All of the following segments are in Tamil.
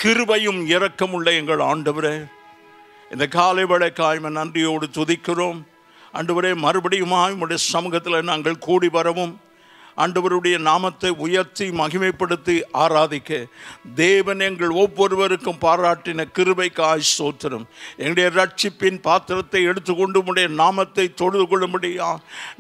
கிருபையும் இரக்கமுள்ள எங்கள் ஆண்டவரே, இந்த காலை வேளைக்காய் நன்றியோடு துதிக்கிறோம். ஆண்டவரே, மறுபடியுமாய் உம்முடைய சமூகத்தில் நாங்கள் கூடி வரவும், ஆண்டவருடைய நாமத்தை உயர்த்தி மகிமைப்படுத்தி ஆராதிக்க தேவன் எங்கள் ஒவ்வொருவருக்கும் பாராட்டின கிருபைக்காய் ஸ்தோத்திரம். எங்களுடைய ரட்சிப்பின் பாத்திரத்தை எடுத்துக்கொண்டு உம்முடைய நாமத்தை தொழுது கொள்ளும்படியா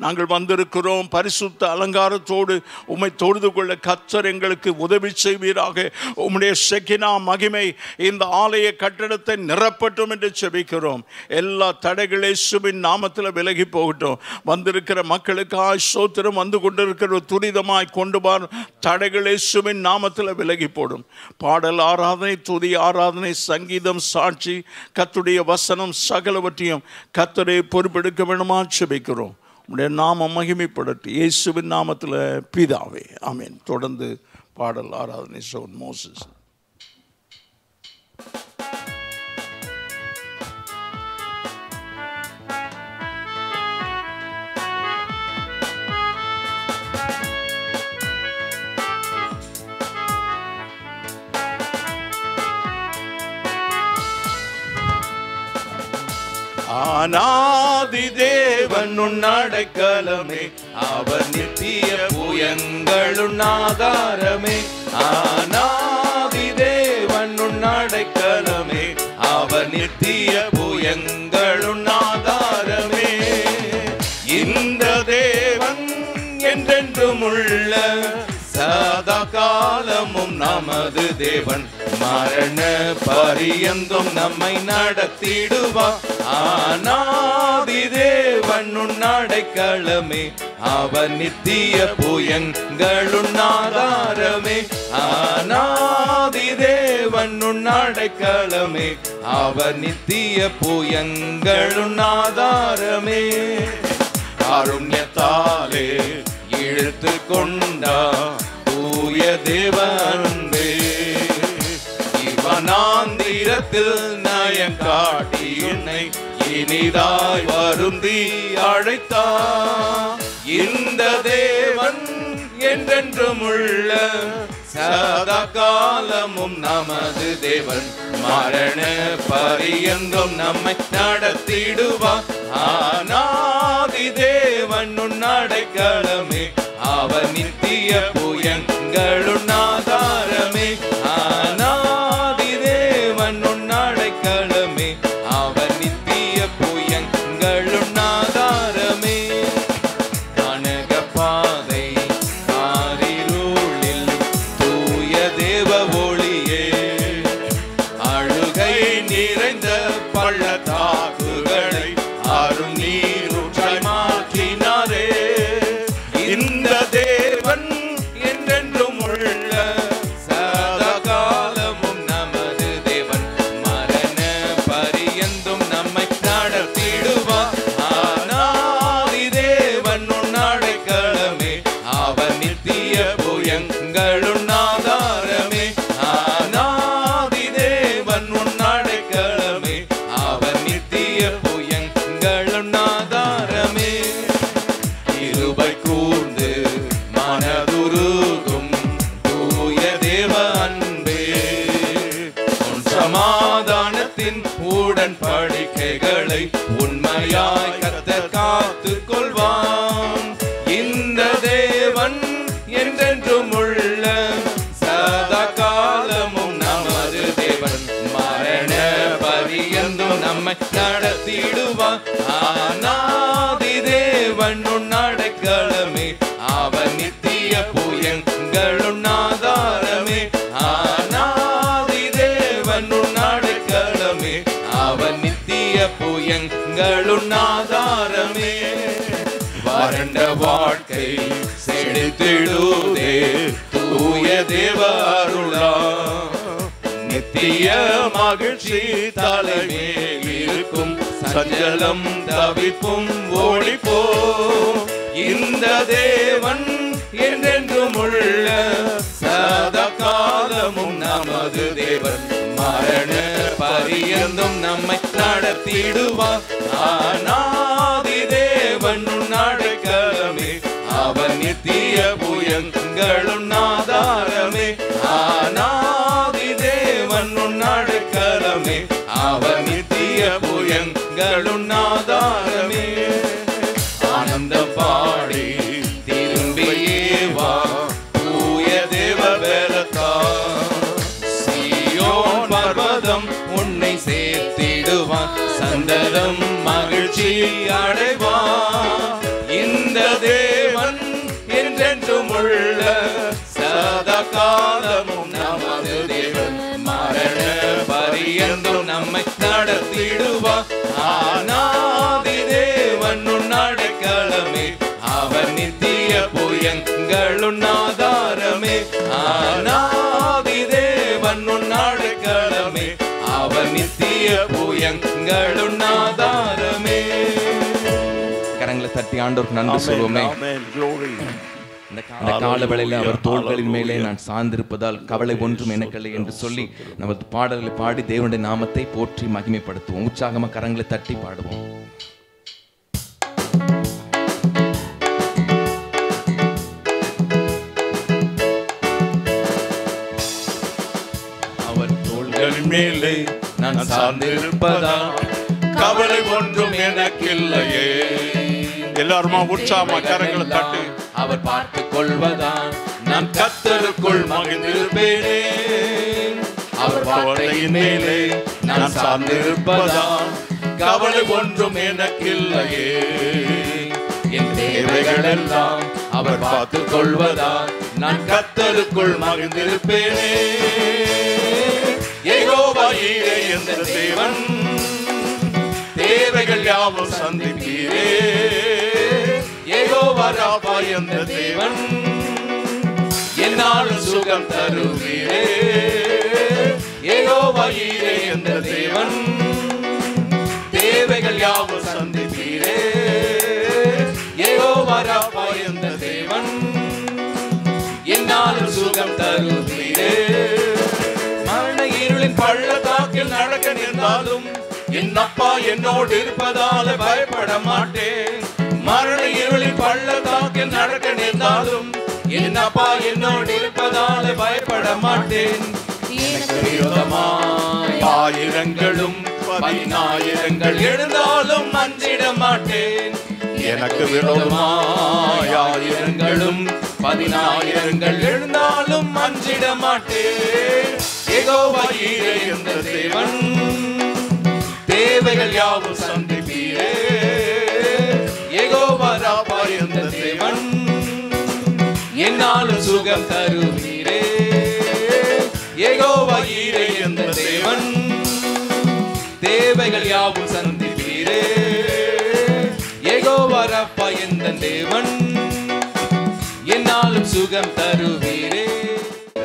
நாங்கள் வந்திருக்கிறோம். பரிசுத்த அலங்காரத்தோடு உம்மை தொழுது கொள்ள கர்த்தர் எங்களுக்கு உதவி செய்வீராக. உம்முடைய ஷெகினா மகிமை இந்த ஆலய கட்டடத்தை நிரப்பட்டும் என்று செபிக்கிறோம். எல்லா தடைகள் இயேசுவின் நாமத்தில் விலகி போகட்டும். வந்திருக்கிற மக்களுக்காய் ஸ்தோத்திரம். வந்து கொண்டிருக்கிற துரிதமாய் கொண்டு வரும் தடைகள் இயேசுவின் நாமத்தில் விலகி போடும். பாடல் ஆராதனை, துதி ஆராதனை, சங்கீதம், சாட்சி, கர்த்தருடைய வசனம் சகலவற்றையும் கர்த்தரை பொறுப்பெடுக்க வேண்டுமா செபிக்கிறோம். உடைய நாமம் மகிமைப்படட்டும் இயேசுவின் நாமத்தில் பிதாவே, ஆமென். தொடர்ந்து பாடல் ஆராதனை சோன் மோசஸ். ஆனாதி தேவன் உன்னடைக்கலமே, அவர் நித்திய புயங்களுன் ஆதாரமே. ஆனாதி தேவன் உன்னடைக்கலமே, அவர் நித்திய புயங்களுன் ஆதாரமே. இந்த தேவன் என்றென்றும் உள்ள சதா காலமும் நமது தேவன், மரண பரியந்தும் நம்மை நடத்திடுவார். ஆனாதி தேவன் உன்னடைக்கலமே, அவர் நித்திய புயங்களுன் ஆதாரமே. ஆனாதி தேவன் உன்னடைக்கலமே, அவர் நித்திய புயங்களுன் ஆதாரமே. காருண்யத்தாலே இழுத்து கொண்டா தூய தேவன்பே, இவனாந்திரத்தில் நயம் காட்டி உன்னை இனிதாய் வருந்தி அழைத்தா. இந்த தேவன் என்றென்றும் உள்ள சதா காலமும் நமது தேவன், மரண பரியந்தும் நம்மை நடத்திடுவார். ஆனாதி தேவன் உன்னடைக்கலமே, அவர் நித்திய புயங்களுன் ஆதாரமே. ஆனாதி தேவன் உன்னடைக்கலமே, அவர் நித்திய புயங்களுன் ஆதாரமே. கனக பாதை காரிருளில் தூய தேவ ஒளியே, அழுகை நிறைந்த பள்ளத்தாக்குகளை அரும் நீரூற்றாய் மாற்றினாரே. இந்த தேவன் என்றென்றும் உள்ள சதா காலமும் நமது தேவன், மரண பரியந்தும் நம்மை நடத்திடுவார். ஆனாதி தேவன் உன்னடைக்கலமே, அவர் நித்திய புயங்களுன் ஆதாரமே. ஆனாதி தேவன் உன்னடைக்கலமே, அவர் நித்திய புயங்களுன் ஆதாரமே. கிருபை கூர்ந்து மனதுருகும் தூய தேவ அன்பே, உன் சமாதானத்தின் உடன்படிக்கைகளை உண்மையாய் கர்த்தர் காத்துக் கொள்வான். இந்த தேவன் என்றென்றும் உள்ள சதா காலமும் நமது தேவன், மரண பரியந்தும் நம்மை நடத்திடுவார். ஆனாதி தேவன் உன்னடைக்கலமே, அவர் நித்திய புயங்களுன் ஆதாரமே. ஆனாதி தேவன் உன்னடைக்கலமே, அவர் நித்திய புயங்களுன் ஆதாரமே. வறண்ட வாழ்க்கை செழித்திடுதே தூய தேவ அருளா, நித்திய மகிழ்ச்சி தலைமேல் இருக்கும், சஞ்சலம் தவிப்பும் ஓடிப்போ. இந்த தேவன் என்றென்றும் உள்ள சதா காலமும் நமது தேவன், மரண பரியந்தும் நம்மை நடத்திடுவார். ஆனாதி தேவன் உன்னடைக்கலமே, அவர் நித்திய புயங்களுன் ஆதாரமே. ஆனாதி தேவன் காலமும் நமது தேவன் மரண பரியந்தம் நம்மை நடத்திடுவார். ஆனாதி தேவன் அடைக்கலமே, அவர் நித்திய புயங்களும் ஆதாரமே. ஆனாதி தேவன் அடைக்கலமே, அவர் நித்திய புயங்களும் ஆதாரமே. கரங்களை தட்டி ஆண்டவருக்கு நன்றி சொல்லுவோமே. இந்த கால வேளையில அவர் தோள்களின் மேலே நான் சார்ந்திருப்பதால் கவலை ஒன்றும் எனக்கல்லை என்று சொல்லி நமது பாடல்களை பாடி தேவனுடைய நாமத்தை போற்றி மகிமைப்படுத்துவோம். உற்சாகமா கரங்களை தட்டி பாடுவோம். அவர் தோள்களின் மேலே நான் சார்ந்திருப்பதால் கவலை ஒன்றும் எனக்கில்லையே. எல்லாருமா உற்சாகமா கரங்களை தட்டி. அவர் பார்த்து கொள்வதான் நான் கர்த்தருக்குள் மகிழ்ந்திருப்பேனே. அவர் வார்த்தையின் மேலே நான் சார்ந்திருப்பதான் கவலை ஒன்றும் எனக்கில்லையே. என் தேவைகள் எல்லாம் அவர் பார்த்து கொள்வதான் நான் கர்த்தருக்குள் மகிழ்ந்திருப்பேனே. யெகோவா ஈரே என்ற தேவன் தேவைகள் யாவும் சந்திப்பீரே. யெகோவா ராபா என்ற தேவன் என்னாலும் சுகம் தருவீரே. யெகோவா ஈரே என்ற தேவன் தேவைகள் யாவும் சந்திப்பீரே. யெகோவா ராபா என்ற தேவன் என்னாலும் சுகம் தருவீரே. மரண இருளின் பள்ளத்தாக்கில் நடக்க நின்றாலும் என் அப்பா என்னோடு இருப்பதால பயப்பட மாட்டேன். மரண இருளின் பள்ளத்தாக்கில் நடக்க நின்றாலும் என் அப்பா என்னோடு இருப்பதால பயப்பட மாட்டேன். எனக்கு விரோதமாய் ஆயிரங்களும் 10,000 எழுந்தாலும் அஞ்சிட மாட்டேன். எனக்கு விரோதமாய் ஆயிரங்களும் 10,000 எழுந்தாலும் அஞ்சிட மாட்டேன். யெகோவா ஈரே என்ற தேவன் தேவைகள் யாவும் சந்திப்பீரே. யெகோவா ராபா என்ற தேவன் என்னாலும் சுகம் தருவீரே. யெகோவா ஈரே என்ற தேவன் தேவைகள் யாவும் சந்திப்பீரே. யெகோவா ராபா என்ற தேவன் என்னாலும் சுகம் தருவீரே.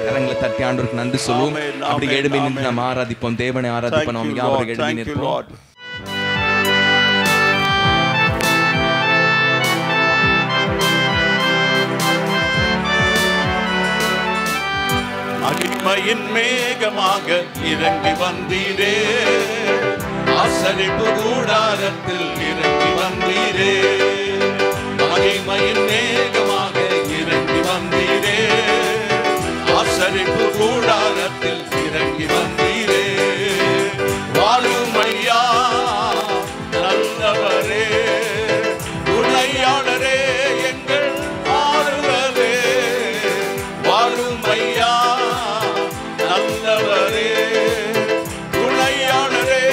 கரங்களை தட்டி ஆண்டவருக்கு நன்றி சொல்லுவோம். அப்படி எழுப்பி நின்று நாம் ஆராதிப்போம், தேவனை ஆராதிப்போம். நாம் யாவரும் எழுப்பி நிற்போம். மகிமையின் மேகமாக இறங்கி வந்தீரே. ஆசரிப்பு கூடாரத்தில் இறங்கி வந்தீரே. மகிமையின் மேகமாக இறங்கி வந்தீரே. ஆசரிப்பு கூடாரத்தில் இறங்கி வந்தீரே. வாழும் ஐயா நல்லவரே, துணையாளரே, எங்கள் ஆறுதலே. வாழும் ஐயா நல்லவரே, துணையாளரே,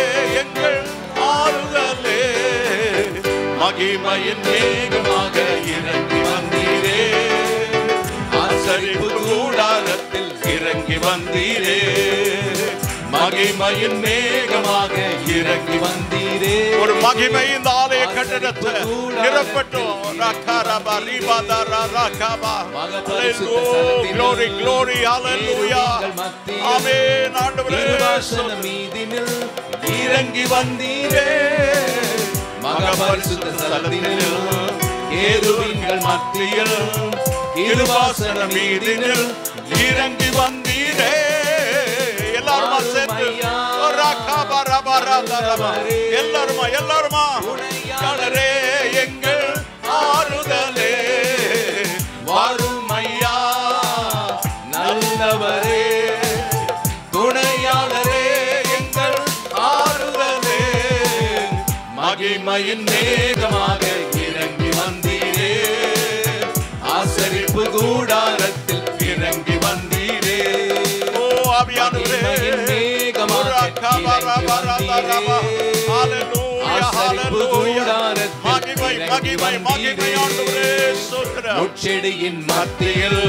எங்கள் ஆறுதலே. மகிமையின் மேகமாக இறங்கி வந்தீரே. ஆசரிப்பு கூடாரத்தில் இறங்கி வந்தீரே. மகிமையின் மேகமாக இறங்கி வந்தீரே. ஒரு மகிமை இந்த ஆலய கட்டடத்தை நிரப்பட்டும். Glory, glory, hallelujah. ஆமென். ஆண்டவரே மீதினில் இறங்கி வந்தீரே. மகபரிசுத்த ஸ்தலத்தினில் கேருபீன்கள் மத்தியில் கிருபாசன மீதினில் இறங்கி வந்தீரே. எல்லாருமா சேர்ந்து எல்லாருமா யாரே எங்கள் ஆறுதலே. வாரும் ஐயா நல்லவரே, துணையாளரே, எங்கள் ஆறுதலே. மகிமையின் மேகமாக இறங்கி வந்தீரே. ஆசரிப்பு கூடாரத்தில் இறங்கி வந்தீரே. ஓ ஆவியானவரே, முட்செடியின் மத்தியில்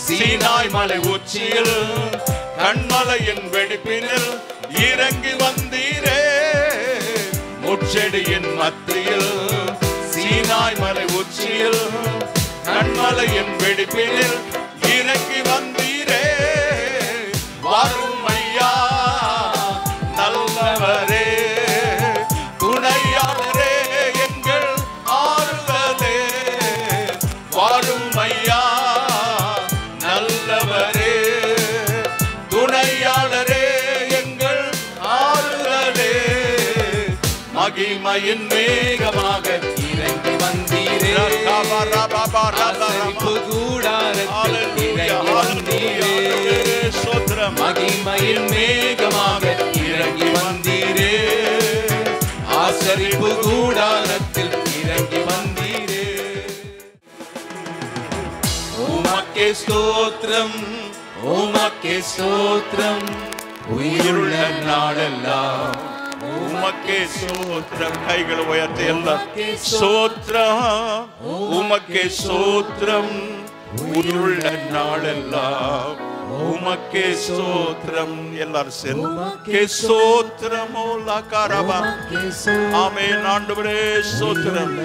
சீனாய் மலை உச்சியில் கண்மலையின் வெடிப்பினில் இறங்கி வந்தீரே. முச்செடியின் மத்தியில் சீனாய் மலை உச்சியில் கண்மலையின் வெடிப்பினில் இறங்கி வந்தீரே. வாரும் ஐயா நல்லவரே, துணையாளரே, எங்கள் ஆறுதலே. வாரும் ஐயா நல்லவரே, துணையாளரே, எங்கள் ஆறுதலே. மகிமையின் மேகமாக இறங்கி வந்தீரே. ஆசரிப்பு கூடாரத்தில் இறங்கி வந்தீரே. மகிமையின் மேகமாக இறங்கி வந்தீரே. ஆசரிப்பு கூடாரத்தில் இறங்கி வந்தீரே. உமக்கே ஸ்தோத்திரம், உமக்கே ஸ்தோத்திரம், உயிருள்ள நாளெல்லாம் உமக்கே ஸ்தோத்திரம். கைகளை உயர்த்தி எல்லாம் ஸ்தோத்திரம், உமக்கே ஸ்தோத்திரம், உயிருள்ள நாளெல்லாம் உமக்கே ஸ்தோத்திரம். எல்லாரும் சேர்ந்து உமக்கே ஸ்தோத்திரம். ஓலாகாரபா. ஆமென். ஆண்டவரே ஸ்தோத்திரம்.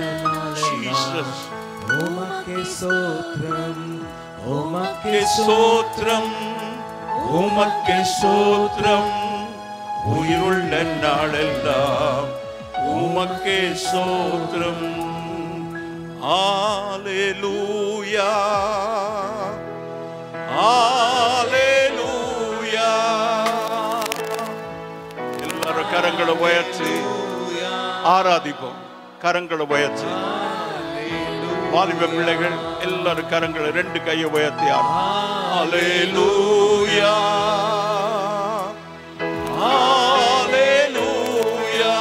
ஜீசஸ். உமக்கே ஸ்தோத்திரம், உமக்கே ஸ்தோத்திரம், உமக்கே ஸ்தோத்திரம், உயிருள்ள நாளெல்லாம் உமக்கே ஸ்தோத்திரம். ஹல்லேலூயா, ஹல்லேலூயா. எல்லாரும் கரங்களை உயர்த்தி ஆராதிப்போம். கரங்களை உயர்த்தி வாலிப பிள்ளைகள் எல்லாரும் கரங்களை ரெண்டு கையை உயர்த்தி ஹல்லேலூயா, ஹல்லேலூயா,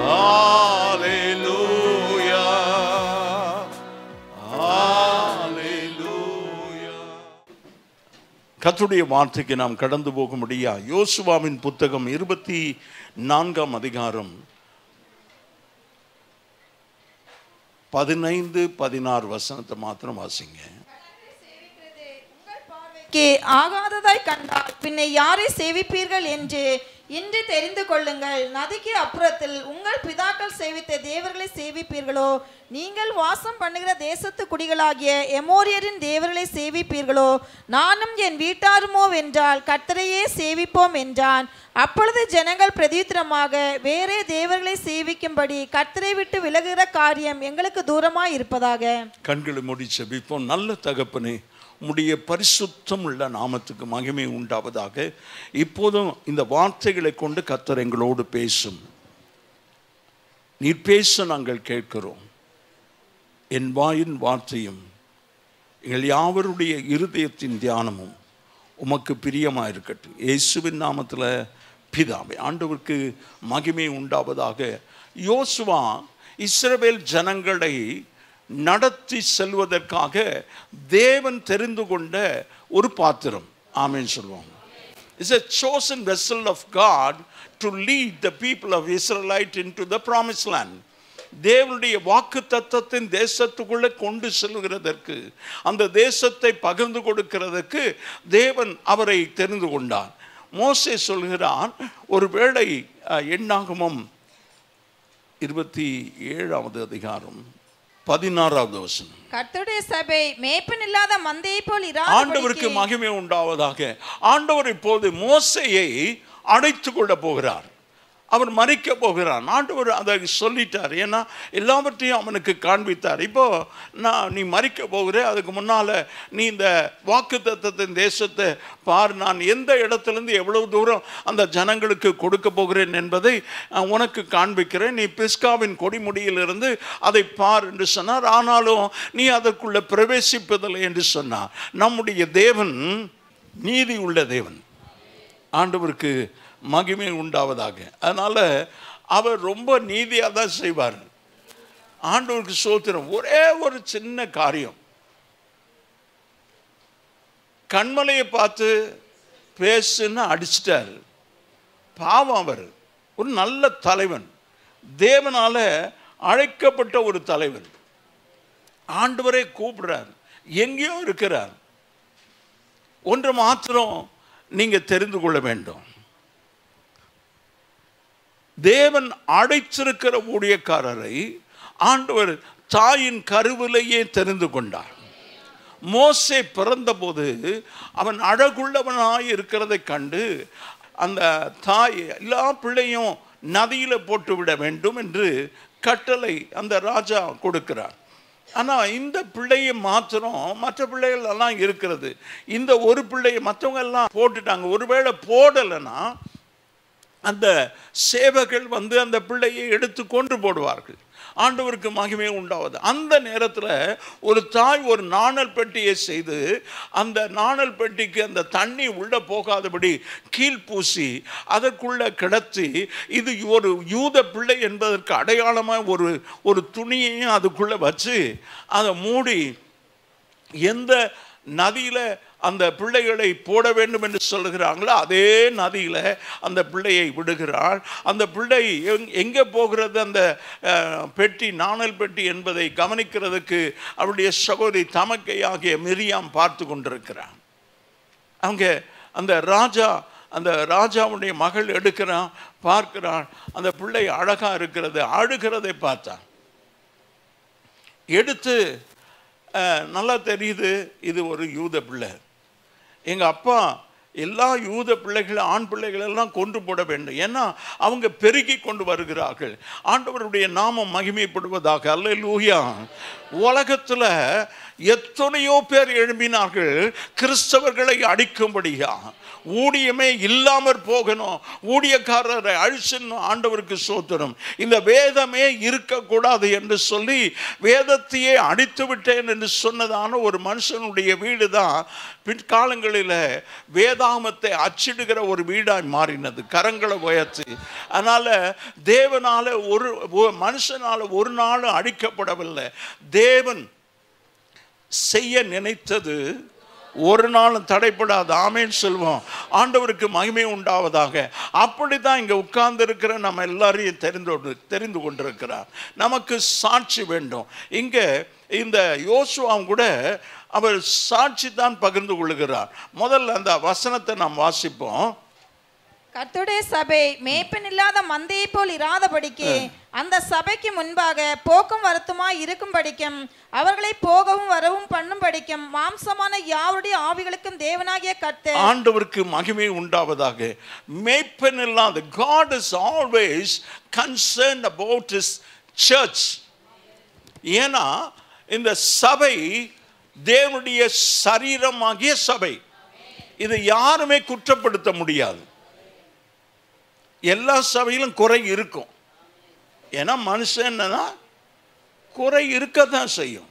ஹல்லேலூயா, ஹல்லேலூயா. கர்த்தருடைய வார்த்தைக்கு நாம் கடந்து போக முடியா. யோசுவாவின் புத்தகம் 24ஆம் அதிகாரம் 15-16 வசனத்தை மாத்திரம் வாசிங்க. ஆகாததாய் கண்டால் பின்ன யாரை சேவிப்பீர்கள் என்று இன்று தெரிந்து கொள்ளுங்கள். நதிக்கு அப்புறத்தில் உங்கள் பிதாக்கள் சேவித்த தேவர்களை சேவிப்பீர்களோ, நீங்கள் வாசம் பண்ணுகிற தேசத்து குடிகளாகிய எமோரியரின் தேவர்களை சேவிப்பீர்களோ, நானும் என் வீட்டாருமோ வென்றால் கர்த்தரையே சேவிப்போம் என்றான். அப்பொழுது ஜனங்கள் பிரதியுத்தரமாக, வேறே தேவர்களை சேவிக்கும்படி கர்த்தரை விட்டு விலகுகிற காரியம் எங்களுக்கு தூரமாய் இருப்பதாக. கண்களை மூடி ஜெபிப்போம். நல்ல தகப்பனே, உம்முடைய பரிசுத்தம் உள்ள நாமத்துக்கு மகிமை உண்டாவதாக. இப்போதும் இந்த வார்த்தைகளை கொண்டு கர்த்தர் எங்களோடு பேசும். நீர் பேச நாங்கள் கேட்கிறோம். என் வாயின் வார்த்தையும் எங்கள் யாவருடைய இருதயத்தின் தியானமும் உமக்கு பிரியமாக இருக்கட்டும். இயேசுவின் நாமத்தில் பிதாவே. ஆண்டவருக்கு மகிமை உண்டாவதாக. யோசுவா இஸ்ரவேல் ஜனங்களை நடத்தி செல்வதற்காக தேவன் தெரிந்து கொண்ட ஒரு பாத்திரம். ஆமென் சொல்லுவோம். It's a chosen vessel of God to lead the people of Israelite into the promised land. தேவனுடைய வாக்கு தத்தத்தின் தேசத்துக்குள்ளே கொண்டு செல்கிறதற்கு, அந்த தேசத்தை பகிர்ந்து கொடுக்கிறதற்கு தேவன் அவரை தெரிந்து கொண்டார். மோசே சொல்கிறான், ஒருவேளை எண்ணாகமம் 27ஆவது அதிகாரம் 16ஆவது வசனம். கர்த்தருடைய சபை மேய்ப்பன் இல்லாத மந்தையை போல் ஆண்டவருக்கு மகிமை உண்டாவதாக. ஆண்டவர் இப்போது மோசேயை அழைத்து கொள்ள போகிறார். அவர் மரிக்க போகிறான். ஆண்டவர் அதை சொல்லிட்டார். ஏன்னா எல்லாவற்றையும் அவனுக்கு காண்பித்தார். இப்போ நீ மரிக்க போகிற, அதுக்கு முன்னால் நீ இந்த வாக்குத்தத்தத்தின் தேசத்தை பார், நான் எந்த இடத்துலேருந்து எவ்வளவு தூரம் அந்த ஜனங்களுக்கு கொடுக்க போகிறேன் என்பதை உனக்கு காண்பிக்கிறேன். நீ பிஸ்காவின் கொடிமுடியிலிருந்து அதை பார் என்று சொன்னார். ஆனாலும் நீ அதற்குள்ளே பிரவேசிப்பதில்லை என்று சொன்னார். நம்முடைய தேவன் நீதி உள்ள தேவன். ஆண்டவருக்கு மகிமை உண்டாவதாக. அதனால் அவர் ரொம்ப நீதியாக தான் செய்வார். ஆண்டவருக்கு ஸ்தோத்திரம். ஒரே ஒரு சின்ன காரியம், கண்மலையை பார்த்து பேசுன்னு அடிச்சிட்டார். பாவம். அவர் ஒரு நல்ல தலைவன், தேவனால் அழைக்கப்பட்ட ஒரு தலைவன். ஆண்டவரே கூப்பிடுறார், எங்கேயோ இருக்கிறார். ஒன்று மாத்திரம் நீங்க தெரிந்து கொள்ள வேண்டும், தேவன் அழைத்திருக்கிற ஊழியக்காரரை ஆண்டவர் தாயின் கருவிலேயே தெரிந்து கொண்டார். மோசே பிறந்தபோது அவன் அழகுள்ளவனாய் இருக்கிறதை கண்டு அந்த தாய் எல்லா பிள்ளையும் நதியில போட்டு விட வேண்டும் என்று கட்டளை அந்த ராஜா கொடுக்கிறார். ஆனால் இந்த பிள்ளையை மாத்திரம், மற்ற பிள்ளைகள் எல்லாம் இருக்கிறது, இந்த ஒரு பிள்ளையை மற்றவங்க எல்லாம் போட்டுட்டாங்க. ஒருவேளை போடலைன்னா அந்த சேவகர்கள் வந்து அந்த பிள்ளையை எடுத்து கொன்று போடுவார்கள். ஆண்டவருக்கு மகிமை உண்டாவது. அந்த நேரத்தில் ஒரு தாய் ஒரு நாணல் பெட்டியை செய்து அந்த நாணல் பெட்டிக்கு அந்த தண்ணி உள்ள போகாதபடி கீழ்பூசி அதற்குள்ள கிடத்தி, இது ஒரு யூத பிள்ளை என்பதற்கு அடையாளமாக ஒரு துணியையும் அதுக்குள்ள வச்சு அதை மூடி எந்த நதியில அந்த பிள்ளைகளை போட வேண்டும் என்று சொல்லுகிறாங்களோ அதே நதியில அந்த பிள்ளையை விடுகிறாள். அந்த பிள்ளை எங்கே போகிறது, அந்த பெட்டி, நாணல் பெட்டி என்பதை கவனிக்கிறதுக்கு அவருடைய சகோதரி தமக்கை ஆகிய மிரியாம் பார்த்து கொண்டிருக்கிறான். அவங்க அந்த ராஜாவுடைய மகள் எடுக்கிறான், பார்க்கிறான், அந்த பிள்ளை அழகா இருக்கிறது, அழுகிறதை பார்த்தான். எடுத்து நல்லா தெரியுது இது ஒரு யூத பிள்ளை. எங்கள் அப்பா எல்லா யூத பிள்ளைகள், ஆண் பிள்ளைகள் எல்லாம் கொன்று போட வேண்டும், ஏன்னா அவங்க பெருகி கொண்டு வருகிறார்கள். ஆண்டவருடைய நாமம் மகிமைப்படுவதாக. அல்லேலூயா. உலகத்தில் எத்தனையோ பேர் எழும்பினார்கள் கிறிஸ்தவர்களை அடிக்கும்படியா. ஊழியமே இல்லாமற் போகணும், ஊழியக்காரரை அழிச்சணும். ஆண்டவருக்கு சோத்திரம். இந்த வேதமே இருக்கக்கூடாது என்று சொல்லி வேதத்தையே அடித்து விட்டேன் என்று சொன்னதான ஒரு மனுஷனுடைய வீடு தான் பிற்காலங்களில் வேதாகமத்தை அச்சிடுகிற ஒரு வீடாய் மாறினது, கரங்களை உயர்த்தி. அதனால தேவனால ஒரு மனுஷனால ஒரு நாளும் அழிக்கப்படவில்லை. தேவன் செய்ய நினைத்தது ஒரு நாளும் தடைப்படாது. ஆமேன் சொல்வோம். ஆண்டவருக்கு மகிமை உண்டாவதாக. அப்படிதான் இங்க உட்கார்ந்து இருக்கிற நம்ம எல்லாரையும் தெரிந்து கொண்டிருக்கிறார். நமக்கு சாட்சி வேண்டும். இங்க இந்த யோசுவாவும் கூட அவர் சாட்சி தான் பகிர்ந்து கொள்கிறார். முதல்ல அந்த வசனத்தை நாம் வாசிப்போம். கர்த்தருடைய சபை மேய்ப்பன் இல்லாத மந்தையை போல் இராதபடிக்கு அந்த சபைக்கு முன்பாக போக்கும் வருத்தமாய் இருக்கும் படிக்கும், அவர்களை போகவும் வரவும் பண்ணும் படிக்கும் மாம்சமான யாருடைய ஆவிகளுக்கும் தேவனாகிய கர்த்தர். ஆண்டவருக்கு மகிமை உண்டாவதாக. மேய்ப்பன் இல்லாத, God is always concerned about his church. ஏன்னா இந்த சபை தேவனுடைய சரீரமாகிய சபை. இதை யாருமே குற்றப்படுத்த முடியாது. எல்லா சபையிலும் குறை இருக்கும். ஏன்னா மனுஷன் என்னன்னா குறை இருக்கத்தான் செய்யும்.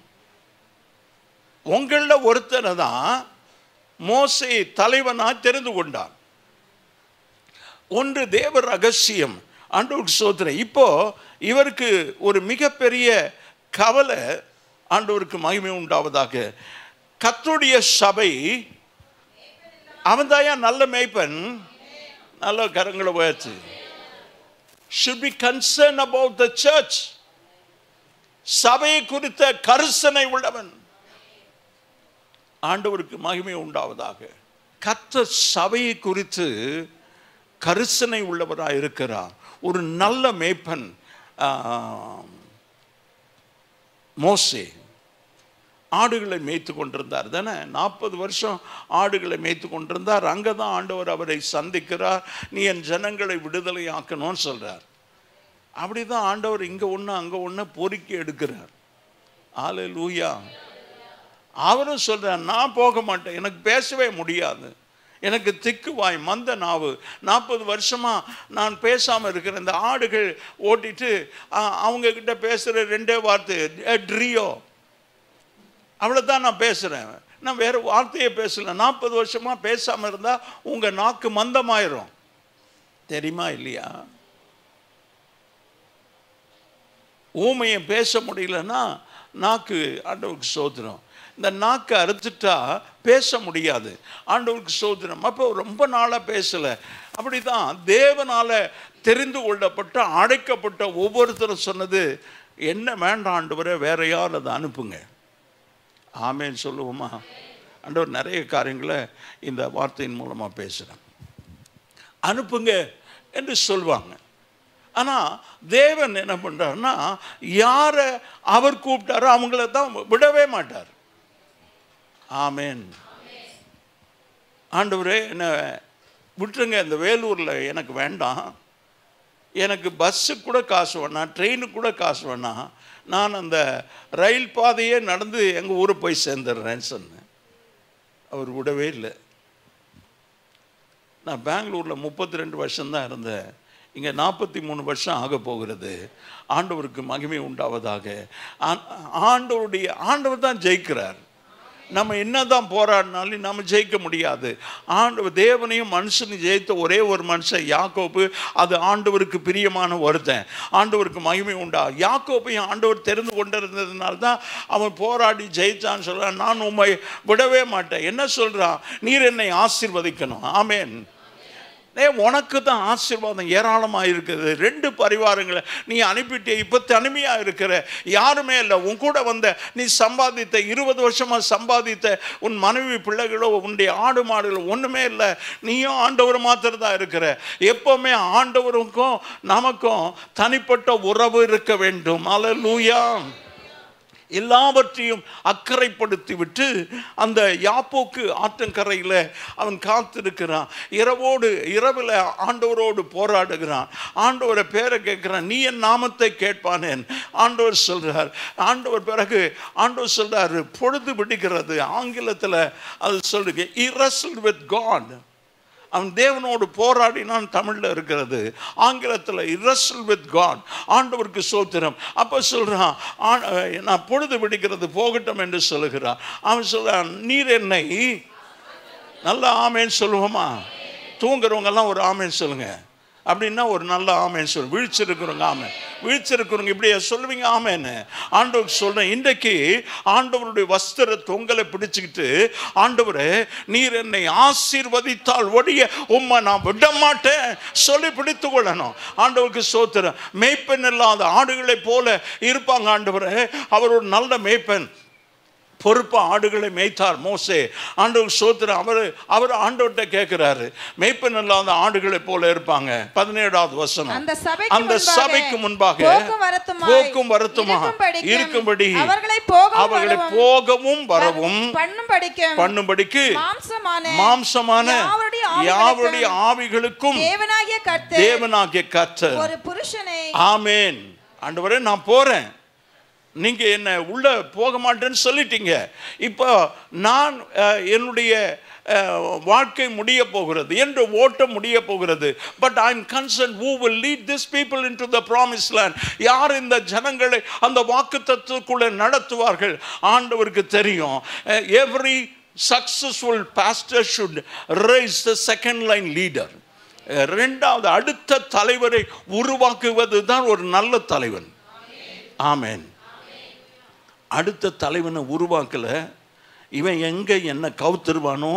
உங்களில் ஒருத்தனை தான் மோசே தலைவனாய் தெரிந்து கொண்டான். ஒன்று தேவ ரகசியம். ஆண்டவருக்கு சோதனை. இப்போ இவருக்கு ஒரு மிகப்பெரிய கவலை. ஆண்டவருக்கு மகிமை உண்டாவதாக. கர்த்தருடைய சபை, அவன்தாயா நல்ல மேய்ப்பன். நல்ல கரங்களை உயர்த்து. should be concerned about the church. சபையை குறித்த கரிசனை உள்ளவன். ஆண்டவருக்கு மகிமை உண்டாவதாக. கர்த்தர் சபையை குறித்து கரிசனை உள்ளவராக இருக்கிறார். ஒரு நல்ல மேய்ப்பன் மோசே ஆடுகளை மேய்த்து கொண்டிருந்தார் தானே. 40 வருஷம் ஆடுகளை மேய்த்து கொண்டிருந்தார். அங்கே தான் ஆண்டவர் அவரை சந்திக்கிறார். நீ என் ஜனங்களை விடுதலை ஆக்கணும்னு சொல்கிறார். அப்படி தான் ஆண்டவர் இங்கே ஒன்று அங்கே ஒன்று பொறுக்கி எடுக்கிறார். அல்லேலூயா. அவரும் சொல்கிறார், நான் போக மாட்டேன், எனக்கு பேசவே முடியாது, எனக்கு திக்குவாய் மந்த நாவு, 40 வருஷமாக நான் பேசாமல் இருக்கிறேன். இந்த ஆடுகள் ஓட்டிட்டு அவங்கக்கிட்ட பேசுகிற ரெண்டே வார்த்தை ட்ரியோ, அவ்வளோதான் நான் பேசுகிறேன், நான் வேறு வார்த்தையை பேசலை. 40 வருஷமாக பேசாமல் இருந்தால் உங்கள் நாக்கு மந்தமாயிரும். தெரியுமா இல்லையா? ஊமையை பேச முடியலன்னா நாக்கு, ஆண்டவருக்கு சோதனம். இந்த நாக்கை அறுத்துட்டா பேச முடியாது. ஆண்டவருக்கு சோதனம். அப்போ ரொம்ப நாளாக பேசலை. அப்படி தான் தேவனால் தெரிந்து கொள்ளப்பட்ட அழைக்கப்பட்ட ஒவ்வொருத்தரும் சொன்னது, என்ன வேண்டாம் ஆண்டவரே, வேற யார் அதை அனுப்புங்க. ஆமேன் சொல்லுவோமா? ஆண்டவர் நிறைய காரியங்களை இந்த வார்த்தையின் மூலமாக பேசுகிறேன். அனுப்புங்க என்று சொல்லுவாங்க. ஆனால் தேவன் என்ன பண்ணுறாருன்னா, யாரை அவர் கூப்பிட்டாரோ அவங்கள தான் விடவே மாட்டார். ஆமேன். ஆண்டவரே என்னை விட்டுருங்க, இந்த வேலூரில் எனக்கு வேண்டாம், எனக்கு பஸ்ஸுக்கு கூட காசு வேணாம், ட்ரெயினுக்கு கூட காசு வேணாம், நான் அந்த ரயில் பாதையே நடந்து எங்கள் ஊரை போய் சேர்ந்துடுறேன்னு சொன்னேன். அவர் விடவே இல்லை. நான் பெங்களூரில் 32 வருஷம்தான் இருந்தேன். இங்கே 43 வருஷம் ஆக போகிறது. ஆண்டவருக்கு மகிமை உண்டாவதாக. ஆண்டவர் தான் ஜெயிக்கிறார். நம்ம என்னதான் போராடினாலும் நம்ம ஜெயிக்க முடியாது. ஆண்டவர் தேவனையும் மனுஷனையும் ஜெயித்த ஒரே ஒரு மனுஷன் யாக்கோபு. அது ஆண்டவருக்கு பிரியமான ஒருத்தன். ஆண்டவருக்கு மகிமை உண்டா. யாக்கோபையும் ஆண்டவர் தெரிந்து கொண்டிருந்ததுனால தான் அவன் போராடி ஜெயிச்சான்னு சொல்றான். நான் உம்மை விடவே மாட்டேன். என்ன சொல்றான்? நீர் என்னை ஆசீர்வதிக்கணும். ஆமேன். உனக்கு தான் ஆசீர்வாதம் ஏராளமாக இருக்குது. 2 பரிவாரங்களை நீ அனுப்பிட்டே, இப்போ தனிமையாக இருக்கிற, யாருமே இல்லை. உன் கூட வந்த நீ சம்பாதித்த 20 வருஷமாக சம்பாதித்த உன் மனைவி பிள்ளைகளோ உன்னுடைய ஆடு மாடுகளோ ஒன்றுமே இல்லை. நீயும் ஆண்டவர் மாத்திரம் தான் இருக்கிற. எப்போவுமே ஆண்டவருக்கும் நமக்கும் தனிப்பட்ட உறவு இருக்க வேண்டும். அல்லேலூயா. எல்லாவற்றையும் அக்கறைப்படுத்தி விட்டு அந்த யாப்போக்கு ஆற்றங்கரையில் அவன் காத்திருக்கிறான். இரவில் ஆண்டவரோடு போராடுகிறான். ஆண்டவரை பேரை கேட்கிறான். நீ என் நாமத்தை கேட்பானேன். ஆண்டவர் சொல்றார். ஆண்டவர் சொல்றாரு, பொழுது விடுகிறது. ஆங்கிலத்தில் அது சொல்லுங்க, he wrestled with God. அவன் தேவனோடு போராடினான். தமிழில் இருக்கிறது. ஆங்கிலத்தில் wrestled with God. ஆண்டவருக்கு ஸ்தோத்திரம். அப்போ சொல்கிறான், நான் பொழுது விடுகிறது போகட்டும் என்று சொல்லுகிறான். அவன் சொல்கிறான், நீர் என்னை, நல்ல ஆமேன்னு சொல்லுவோமா? தூங்குறவங்கெல்லாம் ஒரு ஆமேன்னு சொல்லுங்க. அப்படின்னா ஒரு நல்ல ஆமேன்னு சொல்லு. விழிச்சிருக்கிறவங்க ஆமேன், விழிச்சிருக்கிறவங்க இப்படியே சொல்லுவீங்க ஆமேன்னு. ஆண்டவருக்கு சொல்கிறேன், இன்றைக்கு ஆண்டவருடைய வஸ்திர தொங்கலை பிடிச்சிக்கிட்டு, ஆண்டவரே நீர் என்னை ஆசீர்வதித்தால் ஒழிய உம்மை நான் விட மாட்டேன் சொல்லி பிடித்து கொள்ளணும். ஆண்டவருக்கு ஸ்தோத்திரம். மேய்ப்பன் இல்லாத ஆடுகளை போல இருப்பாங்க. ஆண்டவரே அவர் ஒரு நல்ல மேய்ப்பன். பொறுப்பா ஆடுகளை மேய்த்தார் மோசே. ஆண்டவர் ஸ்தோத்திரம். அவர் ஆண்டவர்கிட்ட கேட்கிறாரு, மேய்ப்பன் இல்லாத ஆடுகளை போல இருப்பாங்க. 17வது வசனம், அந்த சபைக்கு முன்பாக போக்கும் வருத்தமா இருக்கும்படி அவர்களை போகவும் வரவும் பண்ணும்படிக்கு மாம்சமான யாவருடைய ஆவிகளுக்கும் தேவனாகிய கர்த்தர் ஒரு புருஷனை. ஆமென். ஆண்டவரே நான் போறேன், நீங்க என்ன உள்ள போக மாட்டேன்னு சொல்லிட்டீங்க. இப்போ நான் என்னுடைய வாழ்க்கை முடிய போகிறது, என்று ஓட்டம் முடிய போகிறது. But I am concerned who will lead this people into the promised land. யார் இந்த ஜனங்களை அந்த வாக்குத்தத்தத்துக்குள்ளே நடத்துவார்கள்? ஆண்டவருக்கு தெரியும். Every successful pastor should raise the second line leader. இரண்டாவது அடுத்த தலைவரை உருவாக்குவது தான் ஒரு நல்ல தலைவன். ஆமென். அடுத்த தலைவனை உருவாக்கல, இவன் எங்கே என்ன கவுத்துருவானோ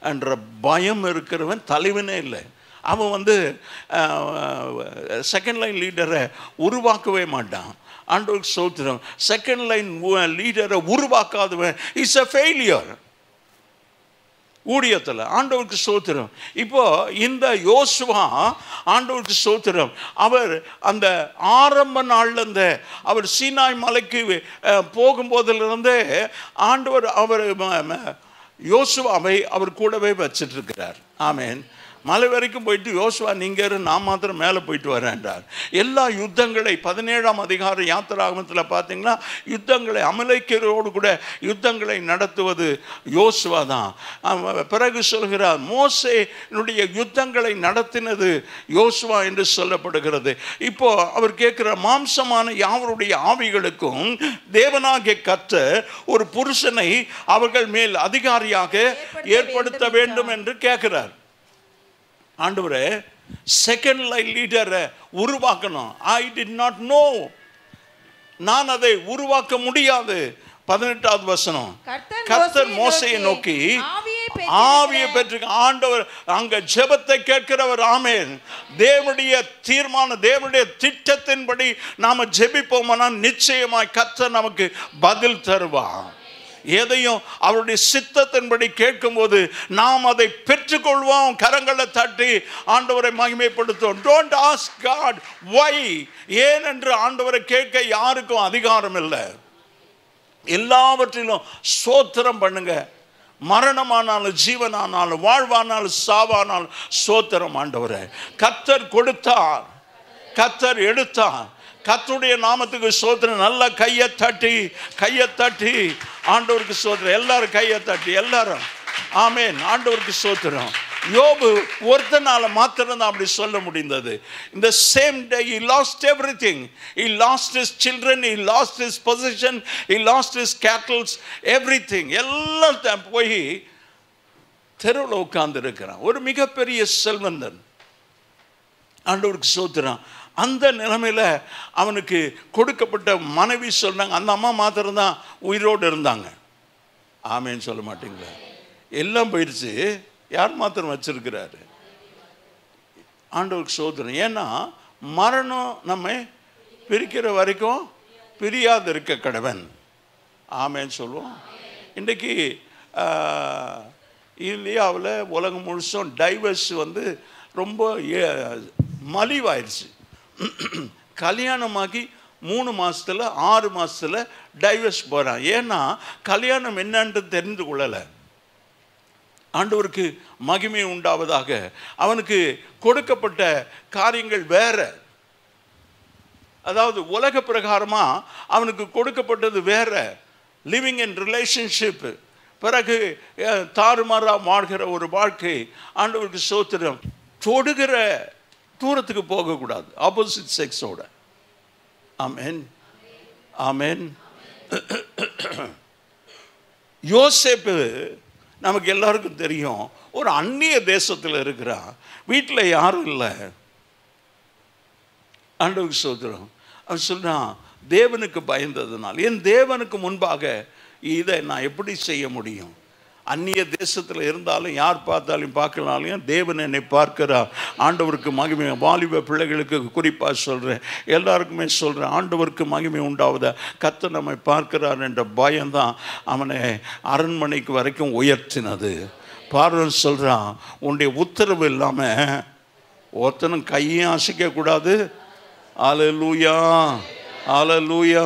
என்ற பயம் இருக்கிறவன் தலைவனே இல்லை. அவன் செகண்ட் லைன் லீடரை உருவாக்கவே மாட்டான். ஆண்டவருக்கு ஸ்தோத்திரம். செகண்ட் லைன் லீடரை உருவாக்காதவன் இஸ் a failure ஊழியத்தில். ஆண்டவருக்கு ஸ்தோத்திரம். இப்போ இந்த யோசுவா, ஆண்டவருக்கு ஸ்தோத்திரம், அவர் அந்த ஆரம்ப நாள்லேருந்து அவர் சீனாய் மலைக்கு போகும்போதிலிருந்தே ஆண்டவர் யோசுவாவை அவர் கூடவே வச்சிட்டு இருக்கிறார். ஆமேன். மலை வரைக்கும் போயிட்டு, யோசுவா நீங்க நான் மாத்திரம் மேலே போயிட்டு வரேன்றார். எல்லா யுத்தங்களை 17ஆம் அதிகார யாத்திராகமத்தில் பார்த்தீங்கன்னா யுத்தங்களை அமலேக்கியரோடு கூட யுத்தங்களை நடத்துவது யோசுவா தான். பிறகு சொல்கிறார், மோசேனுடைய யுத்தங்களை நடத்தினது யோசுவா என்று சொல்லப்படுகிறது. இப்போ அவர் கேட்கிற, மாம்சமான யாவருடைய ஆவிகளுக்கும் தேவனாகிய கர்த்தர் ஒரு புருஷனை அவர்கள் மேல் அதிகாரியாக ஏற்படுத்த வேண்டும் என்று கேட்கிறார். ஆண்டவரே செகண்ட் லைன் லீடரை உருவாக்கணும். ஐ டிட் நாட் நோ, நான் அதை உருவாக்க முடியாது. 18வது வசனம், கர்த்தர் மோசேயை நோக்கி ஆவியை பெற்று. ஆண்டவர் அங்க ஜெபத்தை கேட்கிறவர். ஆமென். தேவனுடைய தீர்மானம், தேவனுடைய திட்டத்தின்படி நாம ஜெபிப்போம்னா நிச்சயமாய் கர்த்தர் நமக்கு பதில் தருவார். எதையும் அவருடைய சித்தத்தின்படி கேட்கும்போது நாம் அதை பெற்றுக்கொள்வோம். கரங்களை தட்டி ஆண்டவரை மகிமைப்படுத்துவோம். டோன்ட் ஆஸ்க் காட் வை, ஏன் என்று ஆண்டவரை கேட்க யாருக்கும் அதிகாரம் இல்லை. எல்லாவற்றிலும் ஸ்தோத்திரம் பண்ணுங்க. மரணமானாலும் ஜீவனானாலும் வாழ்வானாலும் சாவானாலும் ஸ்தோத்திரம் ஆண்டவரே. கர்த்தர் கொடுத்தார், கர்த்தர் எடுத்தார். கர்த்தருடைய நாமத்துக்கு ஸ்தோத்திரம். நல்ல கையை தட்டி ஆண்டவருக்கு ஸ்தோத்திரம். எல்லாரும் கையை தட்டி எல்லாரும் ஆமென். ஆண்டவருக்கு ஸ்தோத்திரம். யோபு ஒருத்தனால மாத்திரம் தான் அப்படி சொல்ல முடிந்தது. In the same day he lost everything. He lost his children, he lost his possession, he lost his cattle, everything. எல்லாம் போய் தெருவில் உட்கார்ந்து இருக்கிறான். ஒரு மிகப்பெரிய செல்வந்தன். ஆண்டவருக்கு ஸ்தோத்திரம். அந்த நிலைமையில் அவனுக்கு கொடுக்கப்பட்ட மனைவி சொன்னாங்க. அந்த அம்மா மாத்திரம் தான் உயிரோடு இருந்தாங்க. ஆமேன்னு சொல்ல மாட்டீங்களா? எல்லாம் போயிடுச்சு. யார் மாத்திரம் வச்சிருக்கிறாரு? ஆண்டவருக்கு ஸ்தோத்திரம். ஏன்னா மரணம் நம்ம பிரிக்கிற வரைக்கும் பிரியாது இருக்க கடவன். ஆமேன்னு சொல்லுவோம். இன்றைக்கு இந்தியாவில் உலகம் முழுசும் டைவர்ஸ் ரொம்ப மலிவாயிடுச்சு. கல்யாணமாகி 3 மாதத்தில் 6 மாதத்தில் டைவர்ஸ் போகிறான். ஏன்னா கல்யாணம் என்னன்னு தெரிந்து கொள்ளலை. ஆண்டவருக்கு மகிமை உண்டாவதாக. அவனுக்கு கொடுக்கப்பட்ட காரியங்கள் வேற. அதாவது உலக பிரகாரமாக அவனுக்கு கொடுக்கப்பட்டது வேற. Living in relationship. பிறகு தாறுமாறாக வாழ்கிற ஒரு வாழ்க்கை. ஆண்டவருக்கு ஸ்தோத்திரம். தொடுகிற தூரத்துக்கு போகக்கூடாது ஆப்போசிட் செக்ஸோட. ஆமென், ஆமென். யோசேப்பு நமக்கு எல்லாருக்கும் தெரியும். ஒரு அந்நிய தேசத்தில் இருக்கிறான். வீட்டில் யாரும் இல்லை. ஆண்டவருக்கு ஸ்தோத்திரம். அவன் சொல்றான், தேவனுக்கு பயந்ததுனால் என் தேவனுக்கு முன்பாக இதை நான் எப்படி செய்ய முடியும்? அந்நிய தேசத்தில் இருந்தாலும் யார் பார்த்தாலும் பார்க்கலாலையும் தேவன் என்னை பார்க்கிறார். ஆண்டவருக்கு மகிமை. வாலிப பிள்ளைகளுக்கு குறிப்பாக சொல்கிறேன், எல்லாருக்குமே சொல்கிறேன், ஆண்டவருக்கு மகிமை உண்டாவதா. கர்த்தர் நம்மை பார்க்கிறார் என்ற பயம்தான் அவனை அரண்மனைக்கு வரைக்கும் உயர்த்தினது. பார்வன் சொல்கிறான், உன்னுடைய உத்தரவு இல்லாமல் ஒருத்தனும் கையும் அசைக்கக்கூடாது. அல்லேலூயா, அல்லேலூயா.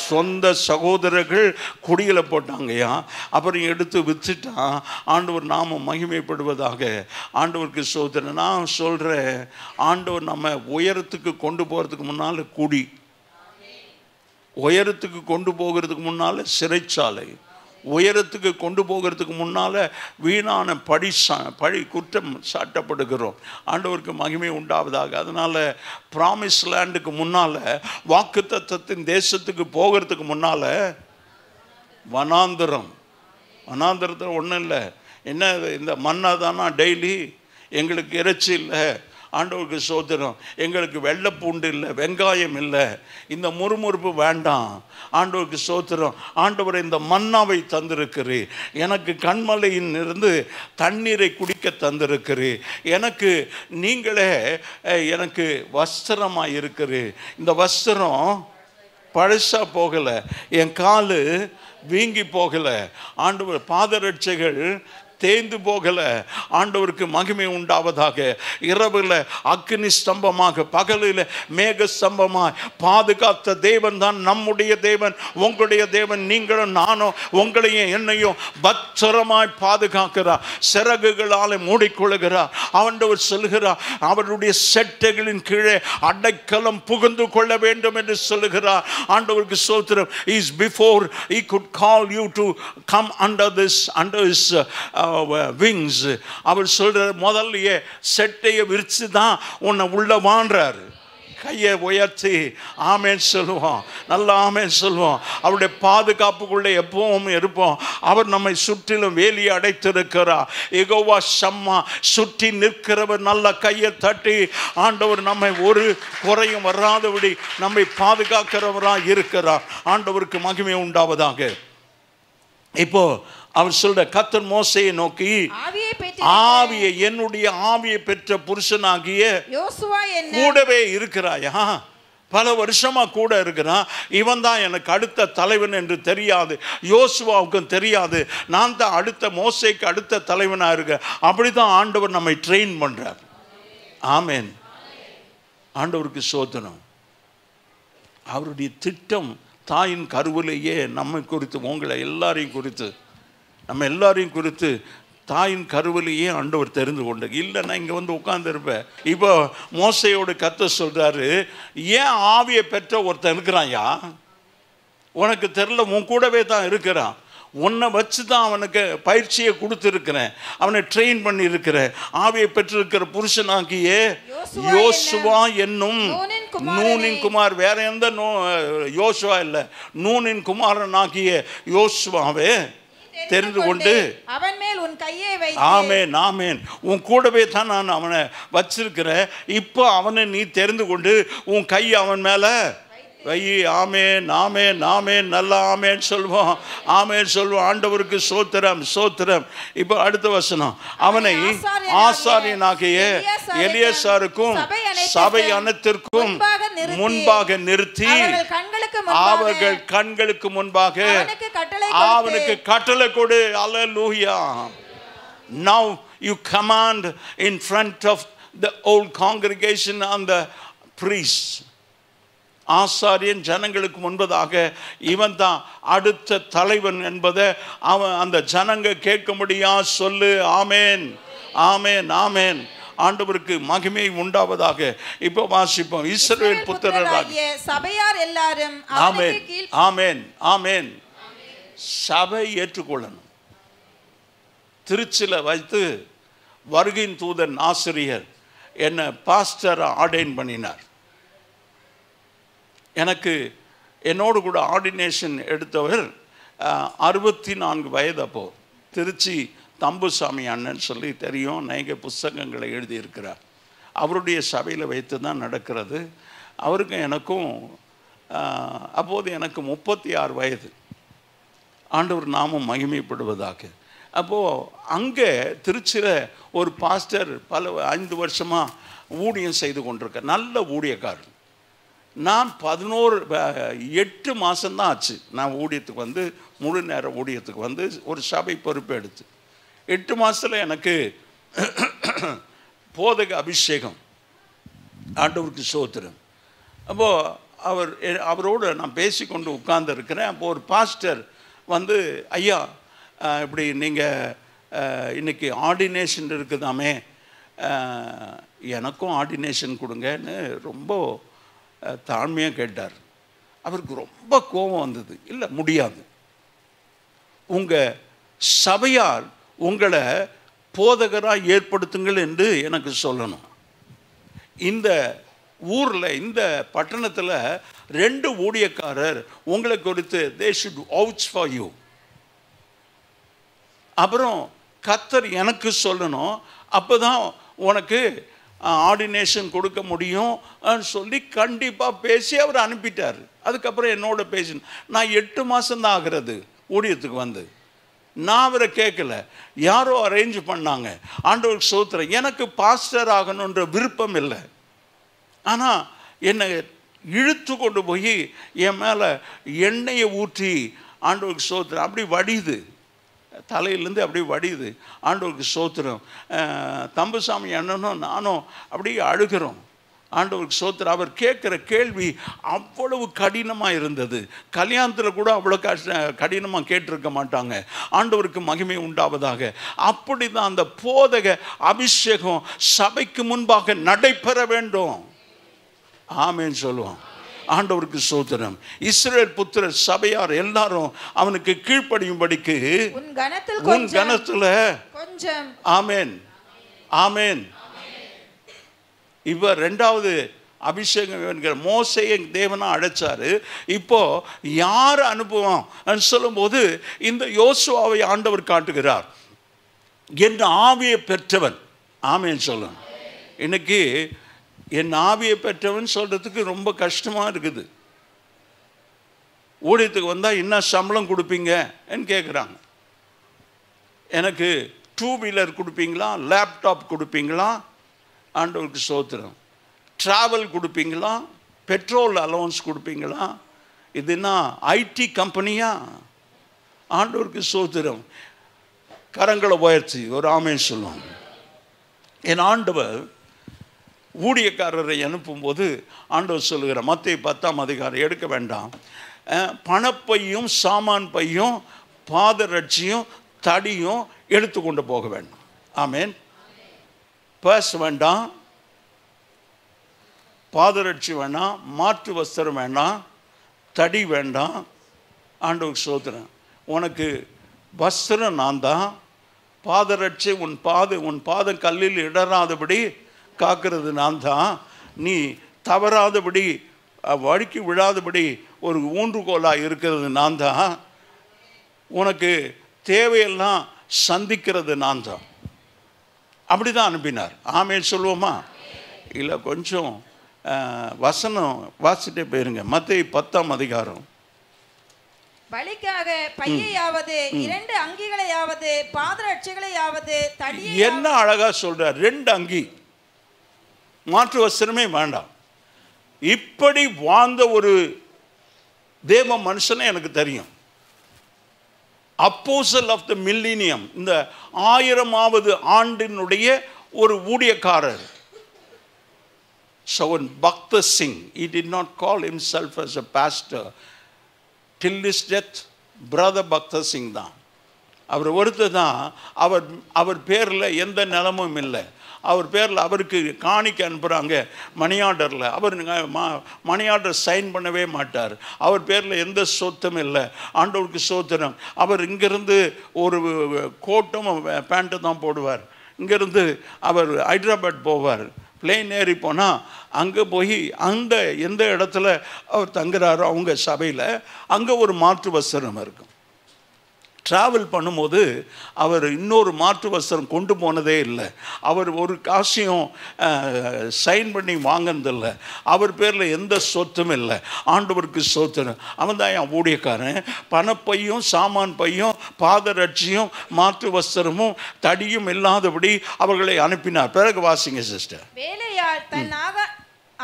சொந்த சகோதரர்கள் குடியில் போட்டாங்கய்யா. அப்புறம் எடுத்து விற்றுட்டான். ஆண்டவர் நாம மகிமைப்படுவதாக. ஆண்டவருக்கு ஸ்தோத்திரம். நான் சொல்கிறேன், ஆண்டவர் நம்ம உயரத்துக்கு கொண்டு போகிறதுக்கு முன்னால் குடி, உயரத்துக்கு கொண்டு போகிறதுக்கு முன்னால் சிறைச்சாலை, உயரத்துக்கு கொண்டு போகிறதுக்கு முன்னால் வீணான பழி குற்றம் சாட்டப்படுகிறோம். ஆண்டவருக்கு மகிமை உண்டாவதாக. அதனால் ப்ராமிஸ் லேண்டுக்கு முன்னால், வாக்குத்தத்தத்தின் தேசத்துக்கு போகிறதுக்கு முன்னால் வனாந்திரத்தில் ஒன்றும் இல்லை. என்ன இந்த மண்ணா தானா டெய்லி? எங்களுக்கு இறைச்சி இல்லை. ஆண்டவருக்கு ஸ்தோத்திரம். எங்களுக்கு வெள்ளைப்பூண்டு இல்லை, வெங்காயம் இல்லை, இந்த முறுமுறுப்பு வேண்டாம். ஆண்டவருக்கு ஸ்தோத்திரம். ஆண்டவர் இந்த மன்னாவை தந்திருக்கிறீர். எனக்கு கண்மலையின் இருந்து தண்ணீரை குடிக்க தந்திருக்கிறீர். எனக்கு நீங்களே எனக்கு வஸ்திரமாக இருக்கிறீர். இந்த வஸ்திரம் பழசா போகலை, என் காலு வீங்கி போகலை, ஆண்டவர் பாதரட்சைகள் தேய்ந்து போகலை. ஆண்டவருக்கு மகிமை உண்டாவதாக. இரவில் அக்னி ஸ்தம்பமாக, பகலில் மேக ஸ்தம்பமாய் பாதுகாத்த தேவன் தான் நம்முடைய தேவன், உங்களுடைய தேவன். நீங்களும் நானும் உங்களையும் என்னையும் பத்திரமாய் பாதுகாக்கிறார், சிறகுகளால் மூடிக்கொள்கிறார். ஆண்டவர் சொல்கிறார், அவருடைய செட்டைகளின் கீழே அடைக்கலம் புகுந்து கொள்ள வேண்டும் என்று சொல்லுகிறார். ஆண்டவருக்கு ஸ்தோத்திரம். Is before he could call you to come under his wings. அவர் சொல்ற முதல்லயே செட்டையை விரிச்சு தான் உன்னை உள்ள வான்றாரு. கையை உயர்த்தி ஆமேன் சொல்லுவோம். நல்லா ஆமேன் சொல்லுவோம். அவருடைய பாதுகாப்புக்குள்ளே எப்பவும் இருப்போம். அவர் நம்மை சுற்றிலும் வேலியை அடைத்திருக்கிறார். யெகோவா ஷம்மா, சுற்றி நிற்கிறவர். நல்ல கையை தட்டி ஆண்டவர் நம்மை ஒரு குறையும் வராதபடி நம்மை பாதுகாக்கிறவராக இருக்கிறார். ஆண்டவருக்கு மகிமை உண்டாவதாக. இப்போ அவர் சொல்ற, கர்த்தர் மோசேயை நோக்கி, ஆவியை, என்னுடைய ஆவியை பெற்ற புருஷனாகிய யோசுவா என்ன கூடவே இருக்கிறாயா? பல வருஷமா கூட இருக்கிறான். இவன் தான் எனக்கு அடுத்த தலைவன் என்று தெரியாது, யோசுவாவுக்கும் தெரியாது. நான் தான் அடுத்த மோசேக்கு அடுத்த தலைவனாக இருக்கேன். அப்படிதான் ஆண்டவர் நம்மை ட்ரெயின் பண்றார். ஆமென். ஆண்டவருக்கு சோதனம். அவருடைய திட்டம் தாயின் கருவிலேயே நம்மை குறித்து, உங்களை எல்லாரையும் குறித்து, நம்ம எல்லாரையும் குறித்து தாயின் கருவிலேயே ஆண்டவர் தெரிந்து கொண்டார். இல்லைன்னா இங்கே வந்து உட்கார்ந்துருப்பேன். இப்போ மோசையோடு கர்த்தர் சொல்றாரு, ஏன் ஆவியை பெற்ற ஒருத்தன் இருக்கிறான்யா, உனக்கு தெரியல, உன் கூடவே தான் இருக்கிறான், உன்னை வச்சு தான் அவனுக்கு பயிற்சியை கொடுத்துருக்கிறேன், அவனை ட்ரெயின் பண்ணி இருக்கிறேன். ஆவியை பெற்றிருக்கிற புருஷனாகியே யோசுவா என்னும் நூனின் குமார், வேற எந்த யோசுவா இல்லை, நூனின் குமாரனாகிய யோசுவாவே தெரிந்து கொண்டு அவன் மேல் உன் கையை வை. ஆமென், ஆமென். உன் கூடவே தான் நான் அவனை வச்சிருக்கிறேன். இப்போ அவனை நீ தெரிந்து கொண்டு உன் கை அவன் மேல வை. ஆமென், ஆமென், ஆமென். நல்லா ஆமென் சொல்வோம், ஆமென் சொல்வோம். ஆண்டவருக்கு சோத்திரம், சோத்திரம். இப்போ அடுத்த வசனம், அவனை ஆசாரியனாகிய எலியாசாருக்கும் சபை அனைத்திற்கும் முன்பாக நிறுத்தி அவர்கள் கண்களுக்கு முன்பாக அவனுக்கு கட்டளை கொடு. அல்லேலூயா. Now you command in front of the old congregation and the priests. ஆசாரியன் ஜனங்களுக்கு முன்பதாக இவன் தான் அடுத்த தலைவன் என்பதை அவன் அந்த ஜனங்க கேட்கும்படியா சொல்லு. ஆமென், ஆமென், ஆமென். ஆண்டவருக்கு மகிமை உண்டாவதாக. இப்போ வாசிப்போம். இஸ்ரவேல் புத்திரராகிய சபையார் எல்லாரும் ஆமென், ஆமென், ஆமென். சபை ஏற்றுக்கொள்ளணும். திருச்சில வைத்து வருகையின் தூதன் ஆசிரியர் என்னை பாஸ்டர் ஆர்டைன் பண்ணினார். எனக்கு என்னோடு கூட ஆர்டினேஷன் எடுத்தவர் 64 வயது. அப்போ திருச்சி தம்புசாமி அண்ணன் சொல்லி தெரியும், அநேக புஸ்தகங்களை எழுதியிருக்கிறார். அவருடைய சபையில் வைத்து தான் நடக்கிறது. அவருக்கும் எனக்கும் அப்போது எனக்கு 36 வயது. ஆண்டவர் நாமம் மகிமைப்படுவதாக. அப்போது அங்கே திருச்சியில் ஒரு பாஸ்டர் 5 வருஷமாக ஊழியம் செய்து கொண்டிருக்க, நல்ல ஊழியக்காரர். நான் 8 மாதம்தான் ஆச்சு நான் ஊழியத்துக்கு வந்து, முழு நேர ஊழியத்துக்கு வந்து ஒரு சபை பொறுப்பு எடுத்து. 8 மாதத்தில் எனக்கு போதக அபிஷேகம். ஆண்டவருக்கு சோத்திரம். அப்போது அவரோடு நான் பேசிக்கொண்டு உட்கார்ந்து இருக்கிறேன். அப்போது ஒரு பாஸ்டர் வந்து, ஐயா இப்படி நீங்கள் இன்னைக்கு ஆர்டினேஷன் இருக்குதாமே, எனக்கும் ஆர்டினேஷன் கொடுங்கன்னு ரொம்ப தாழ்மையாக கேட்டார். அவருக்கு ரொம்ப கோபம் வந்தது. இல்லை, முடியாது, உங்கள் சபையார் உங்களை போதகராக ஏற்படுத்துங்கள் என்று எனக்கு சொல்லணும். இந்த ஊரில், இந்த பட்டணத்தில் 2 ஊழியக்காரர் உங்களை குறித்து they should vouch for you. அப்புறம் கர்த்தர் எனக்கு சொல்லணும், அப்போ தான் உனக்கு ஆர்டினேஷன் கொடுக்க முடியும் சொல்லி கண்டிப்பாக பேசி அவர் அனுப்பிட்டார். அதுக்கப்புறம் என்னோட பேசின, நான் 8 மாதம்தான் ஆகிறது ஊழியத்துக்கு வந்து. நான் அவரை கேட்கல, யாரோ அரேஞ்ச் பண்ணாங்க. ஆண்டவருக்கு சோத்திரம். எனக்கு பாஸ்டர் ஆகணுன்ற விருப்பம் இல்லை. ஆனால் என்னை இழுத்து கொண்டு போய் என் மேலே எண்ணெயை ஊற்றி, ஆண்டவருக்கு சோத்திரம், அப்படி வடியுது, தலையிலேருந்து அப்படி வடியுது. ஆண்டவருக்கு சோத்திரம். தம்புசாமி அண்ணனும் நானும் அப்படியே அழுகிறோம். ஆண்டவருக்கு சோத்திரம். அவர் கேட்குற கேள்வி அவ்வளவு கடினமாக இருந்தது. கல்யாணத்தில் கூட அவ்வளோ கடினமாக கேட்டிருக்க மாட்டாங்க. ஆண்டவருக்கு மகிமை உண்டாவதாக. அப்படி தான் அந்த போதக அபிஷேகம் சபைக்கு முன்பாக நடைபெற வேண்டும். ஆமென் சொல்லுவோம். ஆண்டவருக்கு சோத்திரம். இஸ்ரவேல் புத்திரர் சபையார் எல்லாரும் அவனுக்கு கீழ்ப்படியும்படிக்கு உன் கனத்துல கொஞ்சம். ஆமென், ஆமென். இவர் 2வது அபிஷேகம் என்கிற மோசேயை தேவனா அழைச்சாரு. இப்போ யார் அனுப்புவோம் சொல்லும்போது இந்த யோசுவாவை ஆண்டவர் காட்டுகிறார். என் ஆவியை பெற்றவன். ஆமென் சொல்லுங்க. இன்னைக்கு என் ஆவியை பெற்றவன் சொல்கிறதுக்கு ரொம்ப கஷ்டமாக இருக்குது. ஊழியத்துக்கு வந்தால் என்ன சம்பளம் கொடுப்பீங்கன்னு கேட்குறாங்க. எனக்கு 2 வீலர் கொடுப்பீங்களா, லேப்டாப் கொடுப்பீங்களா, ஆண்டவருக்கு சோத்திரம், ட்ராவல் கொடுப்பீங்களா, பெட்ரோல் அலவன்ஸ் கொடுப்பீங்களா? இதுனா ஐடி கம்பெனியா? ஆண்டவருக்கு ஸ்தோத்திரம். கரங்களை உயர்த்தி ஒரு ஆமென் சொல்லுவோம். என் ஆண்டவர் ஊழியக்காரரை அனுப்பும்போது ஆண்டவர் சொல்லுகிற மத்தேயு 10ஆம் அதிகாரம் எடுக்க வேண்டாம், பணப்பையும் சாமான் பையும் பாதரட்சியும் தடியும் எடுத்துக்கொண்டு போக வேண்டும். ஆமென். பர்ஸ் வேண்டாம், பாதரட்சி வேண்டாம், மாற்று வஸ்திரம் வேண்டாம், தடி வேண்டாம். ஆண்டவருக்கு ஸ்தோத்திரம். உனக்கு வஸ்திரம் நான் தான், பாதரட்சி உன் பாதம் கல்லில் இடராதபடி காக்கிறது நான் தான், நீ தவறாதபடி வழுக்கி விழாதபடி ஒரு ஊன்றுகோலாக இருக்கிறது நான் தான், உனக்கு தேவையெல்லாம் சந்திக்கிறது நான் தான். அப்படி தான் அனுப்பினார். ஆமென் சொல்லுவோமா? இல்லை கொஞ்சம் வசனம் வாசிட்டே போயிருங்க. மத்தேயு 10ஆம் அதிகாரம். பலிக்காக பையையாவது 2 அங்கிகளையாவது பாதரட்சிகளையாவது தடியை. என்ன அழகா சொல்றார், 2 அங்கி, மாற்று வஸ்திரமே வேண்டாம். இப்படி வாழ்ந்த ஒரு தேவ மனுஷனை எனக்கு தெரியும். அப்போஸ்தலர் ஆஃப் தி மில்லினியம், இந்த 1000வது ஆண்டினுடைய ஒரு ஊழியக்காரர். Savan Bhakta Singh, he did not call himself as a pastor till his death. Brother Bhakta Singh தான் அவர் ஒருத்தர் தான். அவர் பேரில் எந்த நிலமும் இல்லை. அவர் பேரில் அவருக்கு காணிக்க அனுப்புகிறாங்க மணி ஆர்டரில், அவர் மணி ஆர்டர் சைன் பண்ணவே மாட்டார். அவர் பேரில் எந்த சொத்தும் இல்லை. ஆண்டவருக்கு ஸ்தோத்திரம். அவர் இங்கேருந்து ஒரு கோட்டும் பேண்ட்டு தான் போடுவார். இங்கேருந்து அவர் ஹைதராபாத் போவார். பிளேன் ஏறி போனால் அங்கே போய் அந்த எந்த இடத்துல அவர் தங்குறாரோ அவங்க சபையில் அங்கே ஒரு மாற்று வஸ்திரம் இருக்கும். ட்ராவல் பண்ணும்போது அவர் இன்னொரு மாற்று வஸ்திரம் கொண்டு போனதே இல்லை. அவர் ஒரு காசையும் சைன் பண்ணி வாங்கினதில்லை. அவர் பேரில் எந்த சொத்தும் இல்லை. ஆண்டவருக்கு ஸ்தோத்திரம். அவன் தான் என் ஊழியக்காரன். பணப்பையும் சாமான் பையும் பாதரட்சியும் மாற்று வஸ்திரமும் தடியும் இல்லாதபடி அவர்களை அனுப்பினார். பிறகு வாசிங்க சிஸ்டர். வேலையாள் தன்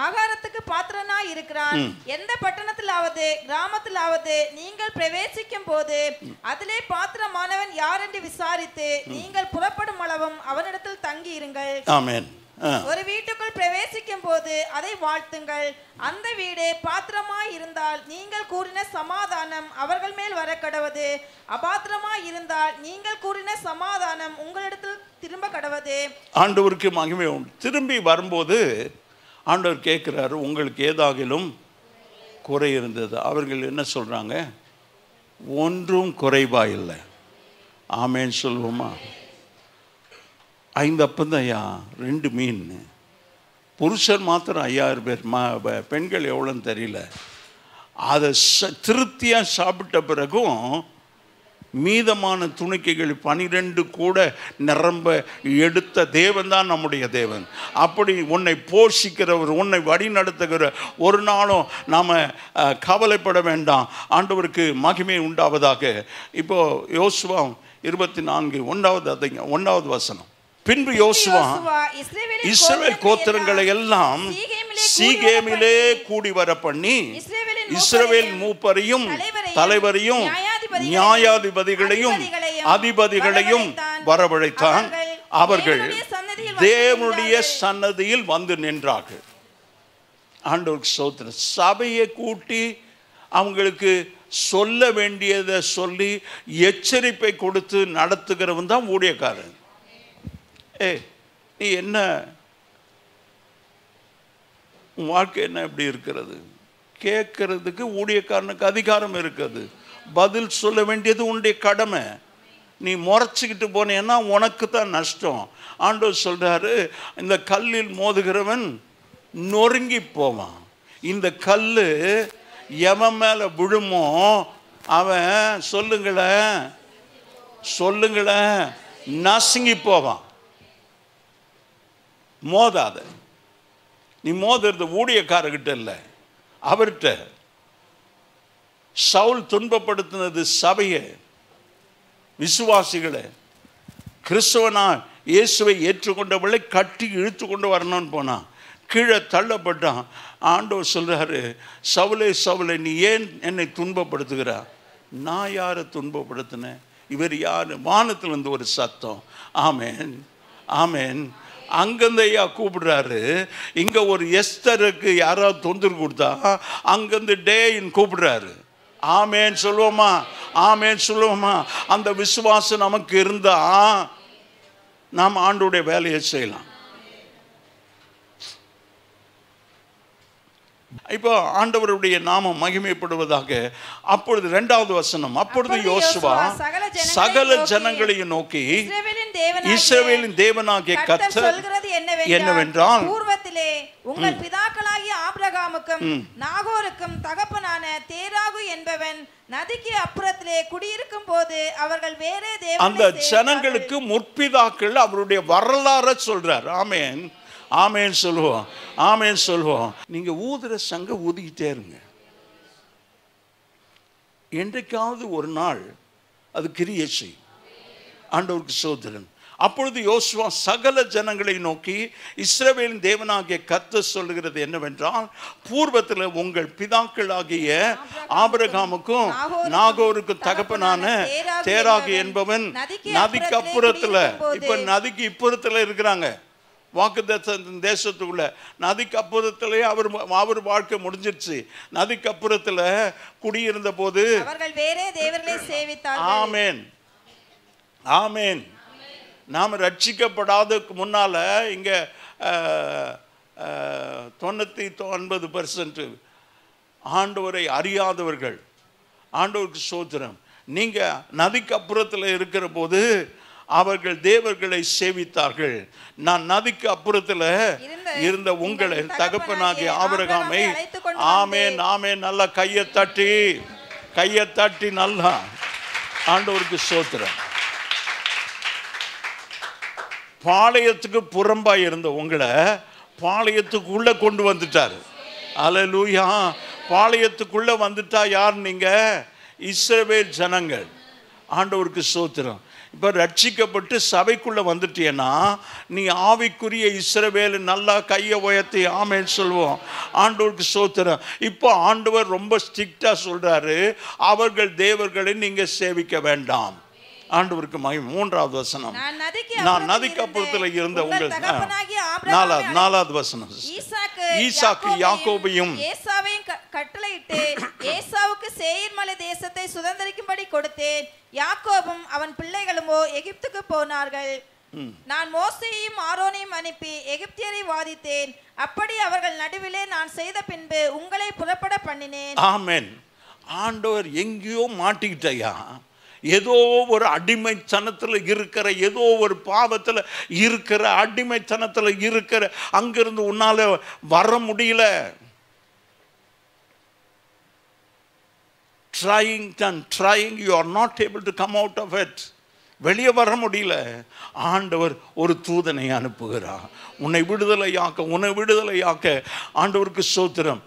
ஆகாரத்துக்கு பாத்திரனாய் இருக்கிறான். எந்த பட்டணத்திலாவது கிராமத்திலாவது நீங்கள் பிரவேசிக்கும் போது அதிலே பாத்திரமானவன் யார் என்று விசாரித்து நீங்கள் புறப்படும் அளவும் அவனிடத்தில் தங்கி இருங்கள். ஆமென். ஒரு வீட்டுக்குள் பிரவேசிக்கும் போது அதை வாழ்த்துங்கள். அந்த வீடு பாத்திரமாய் இருந்தால் நீங்கள் கூறின சமாதானம் அவர்கள் மேல் வர கடவது, அபாத்திரமாய் இருந்தால் நீங்கள் கூறின சமாதானம் உங்களிடத்தில் திரும்ப கடவது. ஆண்டவருக்கு மகிமை உண்டு. திரும்பி வரும்போது ஆண்டவர் கேட்குறாரு, உங்களுக்கு ஏதாகிலும் குறை இருந்தது? அவர்கள் என்ன சொல்கிறாங்க? ஒன்றும் குறைவா இல்லை. ஆமேன் சொல்லுவோமா? 5 அப்பந்தான் ஐயா, 2 மீன். புருஷர் மாத்திரம் 5000 பேர், பெண்கள் எவ்வளோன்னு தெரியல. அதை திருப்தியாக சாப்பிட்ட பிறகும் மீதமான துணிக்கைகள் 12 கூட நிரம்ப எடுத்த தேவன் தான் நம்முடைய தேவன். அப்படி உன்னை போஷிக்கிறவர், உன்னை வழி நடத்துகிற, ஒரு நாளும் நாம் கவலைப்பட வேண்டாம். ஆண்டவருக்கு மகிமை உண்டாவதாக. இப்போ யோசுவா 24 1வது வசனம். பின்பு யோசுவா இஸ்ரவேல் கோத்திரங்களை எல்லாம் சீகேமிலே கூடி வர பண்ணி இஸ்ரவேல் மூப்பரையும் தலைவரையும் நியாயாதிபதிகளையும் அதிபதிகளையும் வரவழைத்தான். அவர்கள் தேவனுடைய சன்னதியில் வந்து நின்றார்கள். ஆண்டவருக்கு ஸ்தோத்திரம். சபையை கூட்டி அவங்களுக்கு சொல்ல வேண்டியதை சொல்லி எச்சரிப்பை கொடுத்து நடத்துகிறவன் தான் ஊழியக்காரன். நீ என்ன, உன் வாழ்க்கை என்ன எப்படி இருக்கிறது கேட்கறதுக்கு ஊழியக்காரனுக்கு அதிகாரம் இருக்குது. பதில் சொல்ல வேண்டியது உன்னுடைய கடமை. நீ முறைச்சிக்கிட்டு போனேன்னா உனக்கு தான் நஷ்டம். ஆண்டவர் சொல்றாரு, இந்த கல்லில் மோதுகிறவன் நொறுங்கி போவான். இந்த கல் எவன் மேல விழுமோ அவன் சொல்லுங்களேன் நசுங்கி போவான். மோதாத. நீ மோதுறது ஊழியக்காரர்கிட்ட இல்லை, அவர்கிட்ட. சவுல் துன்பப்படுத்தினது சபையை, விசுவாசிகளை. கிறிஸ்துவனா இயேசுவை ஏற்றுக்கொண்டவளை கட்டி இழுத்து கொண்டு வரணும்னு போனான். கீழே தள்ளப்பட்டான். ஆண்டவர் சொல்றாரு, சவுலே சவுலே நீ ஏன் என்னை துன்பப்படுத்துகிறா? நான் யாரை துன்பப்படுத்தினேன்? இவர் யாரு? வானத்திலிருந்து ஒரு சத்தம். ஆமேன் ஆமேன். அங்கிருந்து ஐயா கூப்பிடுறாரு. இங்க ஒரு எஸ்தருக்கு யாராவது தொந்தரவு கொடுத்தா அங்கிருந்து டேன்னு கூப்பிடுறாரு. ஆமேன் சொல்லுவோமா? ஆமேன் சொல்லுவோமா? அந்த விசுவாசம் நமக்கு இருந்தா நாம் ஆண்டவருடைய வேலையை செய்யலாம். இப்போ ஆண்டவருடைய நாமம் மகிமைப்படுவதாக. அப்பொழுது 2வது வசனம், அப்பொழுது யோசுவா சகல ஜனங்களையும் நோக்கி இஸ்ரவேலின் தேவனாகிய கர்த்தர் சொல்கிறது என்னவென்றால், பூர்வத்திலே உங்கள் பிதாக்களாகிய ஆபிரகாமுக்கும் நாகோருக்கும் தகப்பனான தேராகு என்பவன் நதிக்கு அப்புறத்திலே குடியிருக்கும் போது அவர்கள் வேறே தேவனை அந்த ஜனங்களுக்கு முற்பிதாக்கள் அவருடைய வரலாறை சொல்றார். ஆமேன் ஆமேன் சொல்லுவோம். ஆமேன் சொல்லுவோம். நீங்க ஊதுற சங்க ஊதிக்கிட்டே இருங்க. என்றைக்காவது ஒரு நாள் அது கிரியை செய்யும். ஆண்டவருக்கு ஸ்தோத்திரம். அப்பொழுது யோசுவா சகல ஜனங்களை நோக்கி இஸ்ரவேலின் தேவனாகிய கர்த்தர் சொல்லுகிறது என்னவென்றால், பூர்வத்தில் உங்கள் பிதாக்களாகிய ஆபிரகாமுக்கும் நாகோருக்கும் தகப்பனான தேராகு என்பவன் நதிக்கு அப்புறத்துல, இப்ப நதிக்கு இப்புறத்துல இருக்கிறாங்க. வாக்குத்தத்த தேசத்துக்குள்ள நதிக்கு அப்புறத்திலே அவர் வாழ்க்கை முடிஞ்சிருச்சு. நதிக்கு அப்புறத்துல குடியிருந்த போது அவர்கள் வேறே தேவர்களை சேவித்தார்கள். ஆமேன் ஆமேன். நாம் ரட்சிக்கப்படாததுக்கு முன்னால இங்க 99% ஆண்டவரை அறியாதவர்கள். ஆண்டவருக்கு ஸ்தோத்திரம். நீங்க நதிக்கு அப்புறத்தில் இருக்கிற போது அவர்கள் தேவர்களை சேவித்தார்கள். நான் நதிக்கு அப்புறத்தில் இருந்த உங்களை தகப்பனாகிய ஆபிரகாமை, ஆமேன் ஆமேன், நல்லா கையை தட்டி நல்லா ஆண்டவருக்கு ஸ்தோத்திரம். பாளையத்துக்கு புறம்பாய் இருந்த உங்களை பாளையத்துக்குள்ள கொண்டு வந்துட்டார். அல்லேலூயா. பாளையத்துக்குள்ள வந்துட்டா யார்? நீங்க இஸ்ரவேல் ஜனங்கள். ஆண்டவருக்கு ஸ்தோத்திரம். இப்போ ரட்சிக்கப்பட்டு சபைக்குள்ள வந்துட்டேன்னா நீ ஆவிக்குரிய இஸ்ரவேல். நல்லா கையை உயர்த்தி ஆமேன்னு சொல்லுவோம். ஆண்டவருக்கு ஸ்தோத்திரம். இப்போ ஆண்டவர் ரொம்ப ஸ்ட்ரிக்டா சொல்றாரு, அவர்கள் தேவர்களை நீங்க சேவிக்க வேண்டாம். ஆண்டவருக்கு மகிமை. 3வது வசனம், நான் நதிக்கு அப்புறத்தில் இருந்த உங்கள் 4வது வசனம், ஈசாக்கு யாக்கோபையும் ஏசாவையும் கட்டளையிட்டு ஏசாவுக்கு சேயீர் மலை தேசத்தை சுதந்தரிக்கும்படி கொடுத்தேன். யாக்கோபும் அவன் பிள்ளைகளுமோ எகிப்துக்கு போனார்கள். நான் மோசேயையும் ஆரோனையும் அனுப்பி எகிப்தியரை வாதித்தேன். அப்படி அவர்கள் நடுவிலே நான் செய்த பின்பு உங்களை புறப்பட பண்ணினேன். ஆமென். ஆண்டவர் எங்கேயோ மாட்டிக்கிட்டயா, ஏதோ ஒரு அடிமைத்தனத்தில் இருக்கிற, ஏதோ ஒரு பாவத்தில் இருக்கிற, அடிமைத்தனத்தில் இருக்கிற, அங்கிருந்து உன்னால வர முடியல. trying you are not able to come out of it. வெளியே வர முடியல. ஆண்டவர் ஒரு தூதனை அனுப்புகிறார் உன்னை விடுதலையாக்க. ஆண்டவருக்கு ஸ்தோத்திரம்.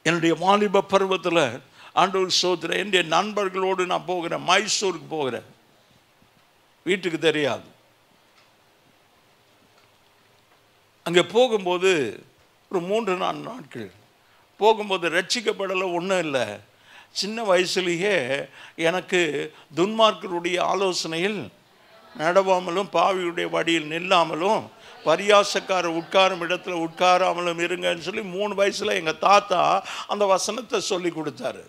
என்னுடைய வாலிப பருவத்தில் ஆண்டவர் ஸ்தோத்திரம், என்னுடைய நண்பர்களோடு நான் போகிறேன், மைசூருக்கு போகிறேன். வீட்டுக்கு தெரியாது. அங்கே போகும்போது ஒரு 3-4 நாட்கள் போகும்போது ரட்சிக்கப்படலை, ஒன்றும் இல்லை. சின்ன வயசுலேயே எனக்கு துன்மார்க்கருடைய ஆலோசனையில் நடவாமலும் பாவியுடைய வழியில் நில்லாமலும் பரியாசக்கார உட்காரும் இடத்துல உட்காராமலும் இருங்கன்னு சொல்லி 3 வயசில் எங்கள் தாத்தா அந்த வசனத்தை சொல்லி கொடுத்தாரு.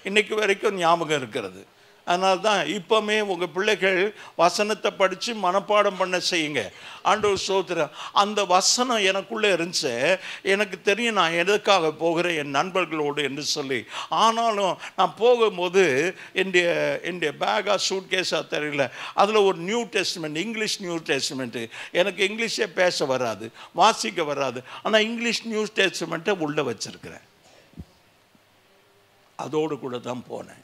இன்னைக்கு வரைக்கும் ஞாபகம் இருக்கிறது. அதனால தான் இப்போமே உங்கள் பிள்ளைகள் வசனத்தை படித்து மனப்பாடம் பண்ண செய்யுங்க. ஆண்டவர் ஸ்தோத்திரம். அந்த வசனம் எனக்குள்ளே இருந்துச்சு. எனக்கு தெரியும் நான் எதுக்காக போகிறேன் என் நண்பர்களோடு என்று சொல்லி. ஆனாலும் நான் போகும்போது என்னுடைய பேக்காக சூட்கேஸாக தெரியல, அதில் ஒரு நியூ டெஸ்ட்மெண்ட், இங்கிலீஷ் நியூ டெஸ்ட்மெண்ட்டு. எனக்கு இங்கிலீஷே பேச வராது, வாசிக்க வராது. ஆனால் இங்கிலீஷ் நியூ டெஸ்ட்மெண்ட்டை உள்ளே வச்சுருக்கிறேன். அதோடு கூட தான் போனேன்.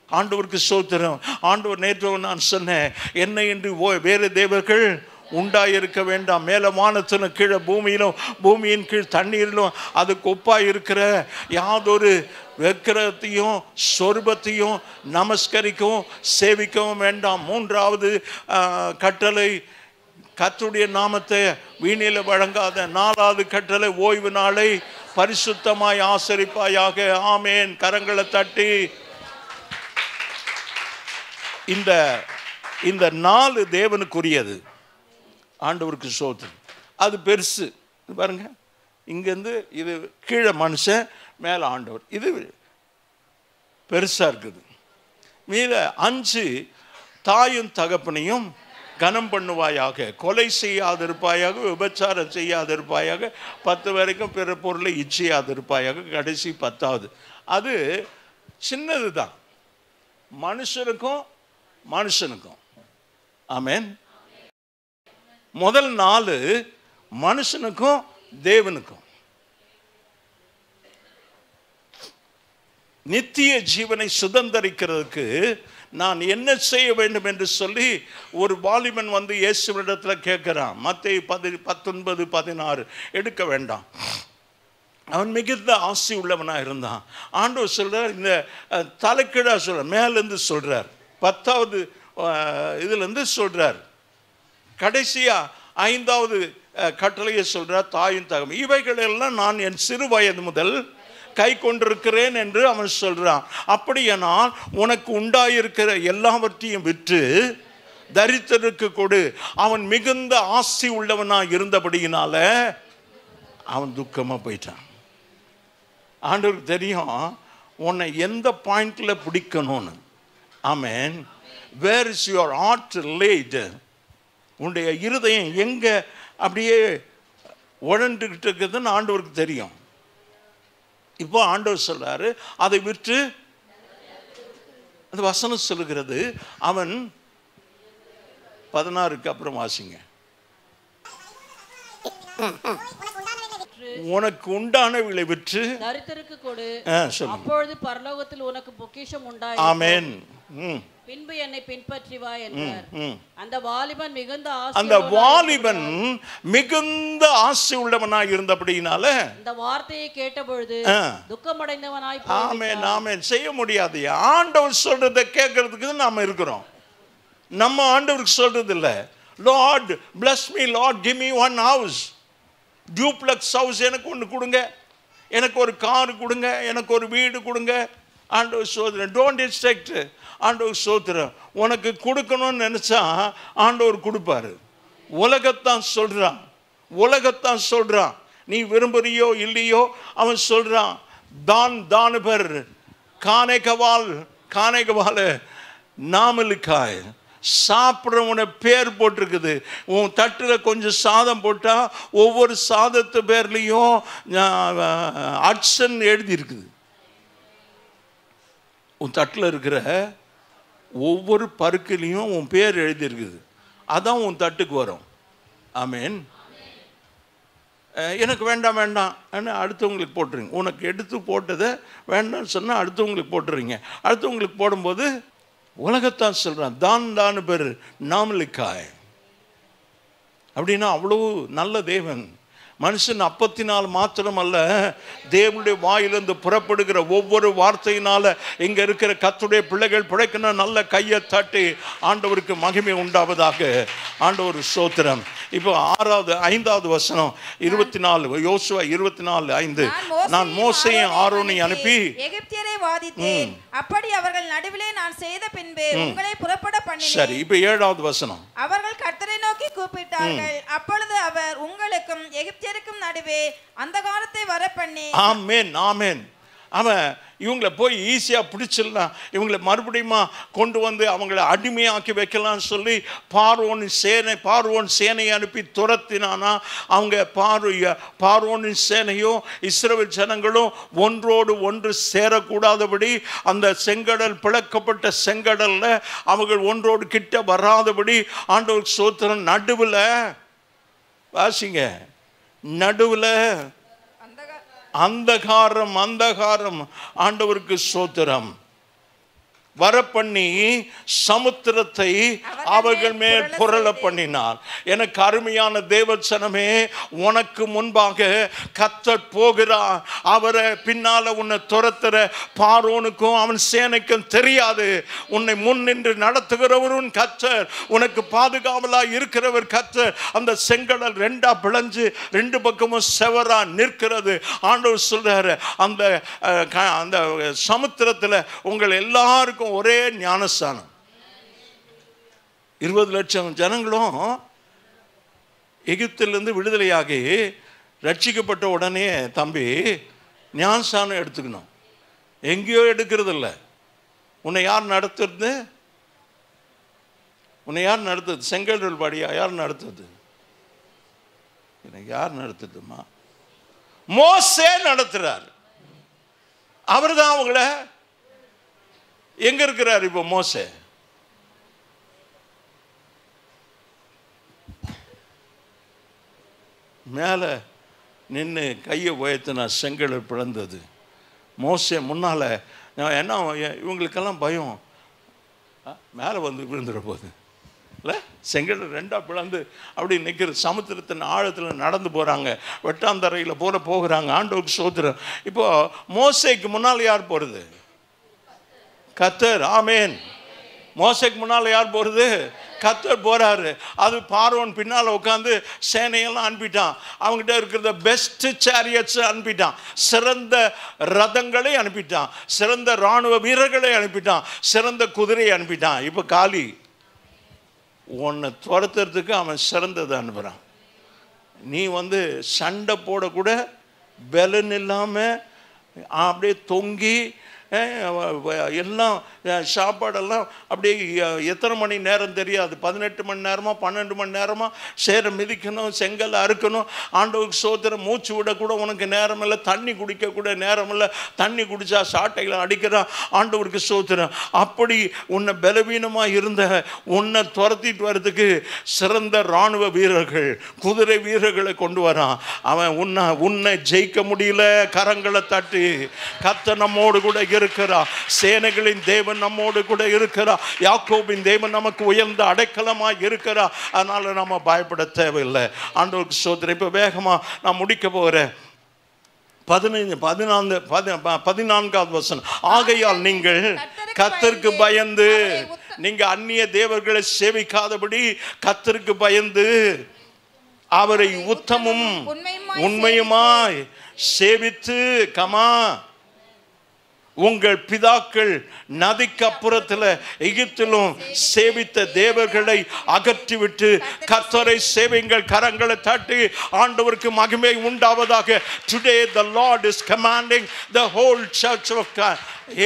ஆண்டவருக்கு ஸ்தோத்திரம். ஆண்டவர் நேற்று நான் சொன்னேன், என்னை என்று வேறு தேவர்கள் உண்டாயிருக்க வேண்டாம். மேலே வானத்திலும் கீழே பூமியிலும் பூமியின் கீழ் தண்ணீரிலும் அதுக்கு ஒப்பாக இருக்கிற யாதொரு விக்கிரகத்தையும் சொரூபத்தையும் நமஸ்கரிக்கவும் சேவிக்கவும் வேண்டாம். 3வது கட்டளை, கர்த்தருடைய நாமத்தை வீணில வழங்காத. 4வது கட்டளை, ஓய்வு நாளை பரிசுத்தமாய் ஆசரிப்பாயாக. ஆமேன். கரங்களை தட்டி. இந்த 4 தேவனுக்குரியது. ஆண்டவருக்கு ஸ்தோத்திரம். அது பெருசு பாருங்க. இங்கேருந்து இது கீழே மனுஷன், மேலே ஆண்டவர். இது பெருசாக இருக்குது. மீத 5, தாயும் தகப்பனையும் கனம் பண்ணுவாயாக, கொலை செய்யாதிருப்பாயாக, விபச்சாரம் செய்யாதிருப்பாயாக, 10 வரைக்கும் பிற பொருளை இச்சையாதிருப்பாயாக. கடைசி 10வது அது சின்னது தான், மனுஷனுக்கும் மனுஷனுக்கும். ஆமென். முதல் 4 மனுஷனுக்கும் தேவனுக்கும். நித்திய ஜீவனை சுதந்தரிக்கிறதுக்கு நான் என்ன செய்ய வேண்டும் என்று சொல்லி ஒரு வாலிபன் வந்து இயேசுவிடத்தில் கேட்கிறான். மத்தேயு 19:16 எடுக்க வேண்டாம். அவன் மிகுந்த ஆசி உள்ளவனாக இருந்தான். ஆண்டவர் சொல்றார், இந்த தலைக்கீழா சொல்ற, மேலேருந்து சொல்றார், 10வது இதுலேருந்து சொல்றார். கடைசியா 5வது கட்டளையை சொல்றார், தாயும் தகவல். இவைகளெல்லாம் நான் என் சிறு வயது முதல் கை கொண்டிருக்கிறேன் என்று அவன் சொல்றான். அப்படியானால் உனக்கு உண்டாயிருக்கிற எல்லாவற்றையும் விற்று தரித்திரருக்கு கொடு. அவன் மிகுந்த ஆசி உள்ளவனா இருந்தபடியினால அவன் துக்கமா போயிட்டான். ஆண்டவருக்கு தெரியும் உன்னை எந்த பாயிண்ட்ல பிடிக்கணும்னு. Amen. Where is your heart led? உன்னுடைய இருதயம் எங்க அப்படியே உழண்டுகிட்டு இருக்குதுன்னு ஆண்டவருக்கு தெரியும். இப்போ ஆண்டவர் சொல்றாரு, அதை விற்று, அந்த வசனம் சொல்லுகிறது, அவன் 16க்கு அப்புறம் வாசிங்க. உனக்கு உண்டானவைகளை விற்று தரித்திரருக்கு கொடு, அப்பொழுது பரலோகத்தில் உனக்கு பொக்கிஷம் உண்டாயிருக்கும். ஆமென். பின்பு என்னை பின்பற்றி வா என்றார். அந்த வாலிபன் மிகுந்த ஆசை உள்ளவனாய் இருந்தபடியினால இந்த வார்த்தையை கேட்டபொழுது துக்கமடைந்தவனாய் போனான். ஆமென், ஆமென். செய்ய முடியாது. ஆண்டவர் சொல்றதை கேட்கறதுக்கு நாம இருக்கிறோம். நம்ம ஆண்டவருக்கு சொல்றது இல்ல, Lord bless me, Lord give me one house, duplex house எனக்கு ஒன்று கொடுங்க, எனக்கு ஒரு கார் கொடுங்க, எனக்கு ஒரு வீடு கொடுங்க. ஆண்டவர் சோதரன், டோன்ட் எக்ஸ்பெக்ட். ஆண்டவர் சோதரன் உனக்கு கொடுக்கணும்னு நினைச்சா ஆண்டவர் கொடுப்பாரு. உலகத்தான் சொல்றான், உலகத்தான் சொல்றான். நீ விரும்புறியோ இல்லையோ அவன் சொல்றான். தானுபர் கானேகவால் நாமலுக்காய் சாப்பிட்றவன பேர் போட்டிருக்குது. உன் தட்டில் கொஞ்சம் சாதம் போட்டால் ஒவ்வொரு சாதத்து பேர்லையும் அட்சன் எழுதியிருக்குது. உன் தட்டில் இருக்கிற ஒவ்வொரு பருக்கிலையும் உன் பேர் எழுதியிருக்குது. அதான் உன் தட்டுக்கு வரும். ஆமேன். எனக்கு வேண்டாம் அடுத்தவங்களுக்கு போட்டுருங்க. உனக்கு எடுத்து போட்டதை வேண்டாம்னு சொன்னால் அடுத்தவங்களுக்கு போட்டுறீங்க. அடுத்தவங்களுக்கு போடும்போது உலகத்தான் சொல்கிறான், தானு பேர் நாமலுக்காய். அப்படின்னா அவ்வளோ நல்ல தேவன். மனுஷன் அப்பத்தினால் மாத்திரம் அல்ல, தேவனுடைய வாயிலிருந்து புறப்படுகிற ஒவ்வொரு வார்த்தையினால இங்க இருக்கிற கர்த்தருடைய பிள்ளைகள் பிழைக்கணும். நல்ல கையை தட்டி ஆண்டவருக்கு மகிமை உண்டாவதாக. ஆண்டவர் ஸ்தோத்திரம். இப்போ 5வது வசனம் 24, யோசுவா 24:5. நான் மோசேயும் ஆரோனையும் அனுப்பி எகிப்தியரை வாதித்தேன், அப்படி அவர்கள் நடுவிலே நான் செய்த பின்பு உங்களை புறப்பட பண்ணினேன். சரி, இப்போ 7வது வசனம். அவர்கள் கர்த்தரை நோக்கி கூப்பிட்டார்கள், அப்பொழுது அவர் உங்களுக்கும் எகிப்தியருக்கும் நடுவே அந்தகாரத்தை வர பண்ணி. ஆமென், ஆமென். அவன் இவங்களை போய் ஈஸியாக பிடிச்சிடலாம், இவங்களை மறுபடியும் கொண்டு வந்து அவங்களை அடிமையாக்கி வைக்கலாம்னு சொல்லி பார்வோன் சேனையை அனுப்பி துரத்தினானா. அவங்க பார்வோனின் சேனையும் இஸ்ரவேல் ஜனங்களும் ஒன்றோடு ஒன்று சேரக்கூடாதபடி அந்த செங்கடல், பிளக்கப்பட்ட செங்கடல்ல அவர்கள் ஒன்றோடு கிட்ட வராதபடி ஆண்டவர் ஸ்தோத்திரம் நடுவில் வாசிங்க, நடுவில் அந்தகாரம் ஆண்டவருக்கு ஸ்தோத்திரம் வரப்பண்ணி சமுத்திரத்தை அவர்கள் மேல் புரள பண்ணினார். எனக்கு அருமையான தேவச்சனமே, உனக்கு முன்பாக கர்த்தர் போகிறார். அவரை பின்னால உன்னை துரத்துற பார்வோனுக்கும் அவன் சேனைக்கும் தெரியாது. உன்னை முன் நின்று நடத்துகிறவரும் கர்த்தர், உனக்கு பாதுகாவலா இருக்கிறவர் கர்த்தர். அந்த செங்கடல் ரெண்டா பிளஞ்சு ரெண்டு பக்கமும் செவரா நிற்கிறது. ஆண்டவர் சொல்றாரு, அந்த சமுத்திரத்துல உங்கள் எல்லாருக்கும் ஒரே ஞானஸ்தானம். 20 லட்சம் ஜனங்களும் எகிப்திலிருந்து விடுதலையாகி ரட்சிக்கப்பட்ட உடனே தம்பி ஞானஸ்தானம் எடுத்துக்கணும். எங்கேயோ எடுக்கிறது இல்லை. உன்னை யார் நடத்துறது? உன்னை யார் நடத்துது? செங்கடல் பாடியா யார் நடத்துது? எனக்கு யார் நடத்துதுமா? மோசே நடத்துறார். அவர் தான் அவங்கள. எங்க இருக்கிறார் இப்போ மோசே? மேல நின்று கையை உயர்த்தினா செங்கடல் பிளந்தது. மோசே முன்னால என்ன, இவங்களுக்கெல்லாம் பயம், மேலே வந்து விழுந்துட போகுது இல்லை? செங்கடல் ரெண்டாக பிளந்து அப்படி நிற்கிற சமுத்திரத்தின் ஆழத்தில் நடந்து போகிறாங்க. வெட்டாந்தரையில் போகிறாங்க. ஆண்டவருக்கு ஸ்தோத்திரம். இப்போ மோசேக்கு முன்னால் யார் போகிறது? கர்த்தர். ஆமேன். மோசேக்கு முன்னால் யார் போகிறது? கர்த்தர் போறாரு. அது பார்வோன் பின்னால் உட்காந்து சேனையெல்லாம் அனுப்பிட்டான். அவங்ககிட்ட இருக்கிற பெஸ்ட் சேரியட்ஸ் அனுப்பிட்டான். சிறந்த ரதங்களை அனுப்பிட்டான். சிறந்த இராணுவ வீரர்களை அனுப்பிட்டான். சிறந்த குதிரையை அனுப்பிட்டான். இப்போ காலி. உன்னை துரத்துறதுக்கு அவன் சிறந்ததை அனுப்புகிறான். நீ வந்து சண்டை போடக்கூட பலன் இல்லாமல் அப்படியே தொங்கி எல்லாம் சாப்பாடெல்லாம் அப்படியே எத்தனை மணி நேரம் தெரியாது. 18 மணி நேரமாக 12 மணி நேரமாக சேர மிதிக்கணும், செங்கல் அறுக்கணும். ஆண்டவருக்கு ஸ்தோத்திரம். மூச்சு விடக்கூட உனக்கு நேரம் இல்லை. தண்ணி குடிக்கக்கூட நேரம் இல்லை. தண்ணி குடித்தா சாட்டைகளை அடிக்கிறான். ஆண்டவருக்கு ஸ்தோத்திரம். அப்படி உன்னை பலவீனமாக இருந்த உன்னை துரத்திட்டு வர்றதுக்கு சிறந்த இராணுவ வீரர்கள், குதிரை வீரர்களை கொண்டு வரான். அவன் உன்னை ஜெயிக்க முடியல. கரங்களை தட்டி கர்த்தர் நம்மோடு கூட இருக்கிறார். சேனைகளின் தேவன் நம்மோடு கூட இருக்கிறார். யாக்கோபின் தேவன் நமக்கு உயர்ந்த அடைக்கலமாய் இருக்கிறார். அதனால நம்ம பயப்பட தேவையில்லை. ஆண்டவருக்கு ஸ்தோத்திரம். இப்போ வேகமா நான் முடிக்க போகிறேன். 14வது வசனம். ஆகையால் நீங்கள் கர்த்தருக்கு பயந்து, நீங்க அந்நிய தேவர்களை சேவிக்காதபடி கர்த்தருக்கு பயந்து அவரை உத்தமும் உண்மையுமாய் சேவித்து உங்கள் பிதாக்கள் நதிக்கு அப்புறத்தில் எகிப்திலும் சேவித்த தேவர்களை அகற்றிவிட்டு கர்த்தரை சேவிங்கள். கரங்களை தட்டி ஆண்டவருக்கு மகிமை உண்டாவதாக. Today the Lord is commanding the whole church of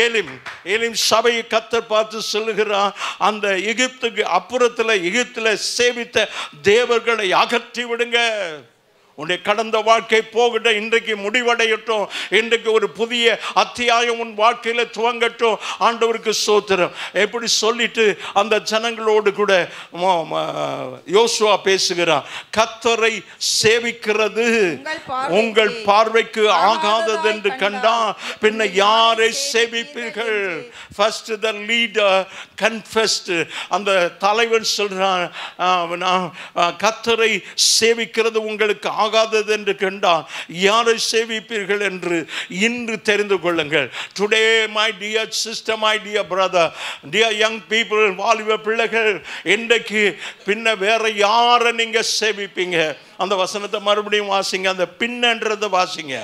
Elim சபையை கர்த்தர் பார்த்து சொல்லுகிறார், அந்த எகிப்துக்கு அப்புறத்தில் எகிப்தில் சேவித்த தேவர்களை அகற்றி விடுங்க. உன்னுடைய கடந்த வாழ்க்கை போகட்ட, இன்றைக்கு முடிவடையட்டும். இன்றைக்கு ஒரு புதிய அத்தியாயம் உன் வாழ்க்கையில் துவங்கட்டும். ஆண்டவருக்கு ஸ்தோத்திரம். எப்படி சொல்லிட்டு அந்த ஜனங்களோடு கூட யோசுவா பேசுகிறார். கர்த்தரை சேவிக்கிறது உங்கள் பார்வைக்கு ஆகாதது என்று கண்டா பின்ன யாரை சேவிப்பீர்கள்? First the leader confessed. அந்த தலைவன் சொல்றான், கர்த்தரை சேவிக்கிறது உங்களுக்கு ஆகாதது என்று கண்டால் யாரை சேவிப்பீர்கள் என்று இன்று தெரிந்து கொள்ளுங்கள். Today my dear sister, my dear brother, dear young people, வாலிப பிள்ளைகள், இன்றைக்கு பின்ன வேற யாரை நீங்க சேவிப்பீங்க? அந்த வசனத்தை மறுபடியும் வாசிங்க. அந்த பின்னன்றதை வாசிங்க.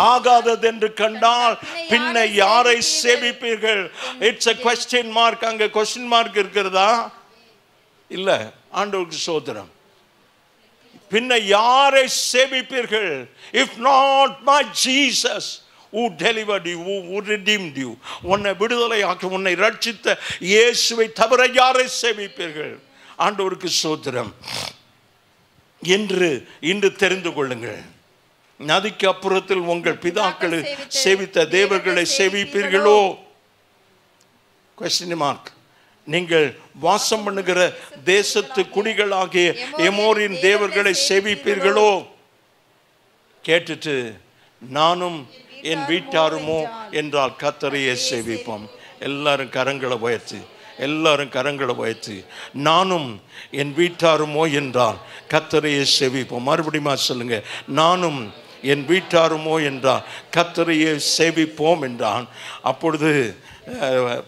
ஆகாதது என்று கண்டால் பின்ன யாரை சேவிப்பீர்கள்? It's a question mark. அங்க question mark இருக்கிறதா? இல்ல. ஆண்டவருக்கு ஸ்தோத்திரம். பின்ன யாரை சேவிப்பீர்கள்? If not my Jesus who delivered you, who redeemed you, உன்னை விடுதலையாக்கி உன்னை ரட்சித்த இயேசுவை தவிர யாரை சேவிப்பீர்கள்? ஆண்டவருக்கு ஸ்தோத்திரம். இன்று தெரிந்து கொள்ளுங்கள். நதிக்கு அப்புறத்தில் உங்கள் பிதாக்களை சேவித்த தேவர்களை சேவிப்பீர்களோ? question mark. நீங்கள் வாசம் பண்ணுகிற தேசத்து குடிகளாகிய எமோரின் தேவர்களை சேவிப்பீர்களோ? கேட்டுட்டு நானும் என் வீட்டாருமோ என்றால் கர்த்தரையே சேவிப்போம். எல்லாரும் கரங்களை உயர்த்தி எல்லாரும் கரங்களை உயர்த்தி நானும் என் வீட்டாருமோ என்றால் கர்த்தரையே சேவிப்போம். மறுபடியும் சொல்லுங்க, நானும் என் வீட்டாருமோ என்றால் கர்த்தரையே சேவிப்போம் என்றான். அப்பொழுது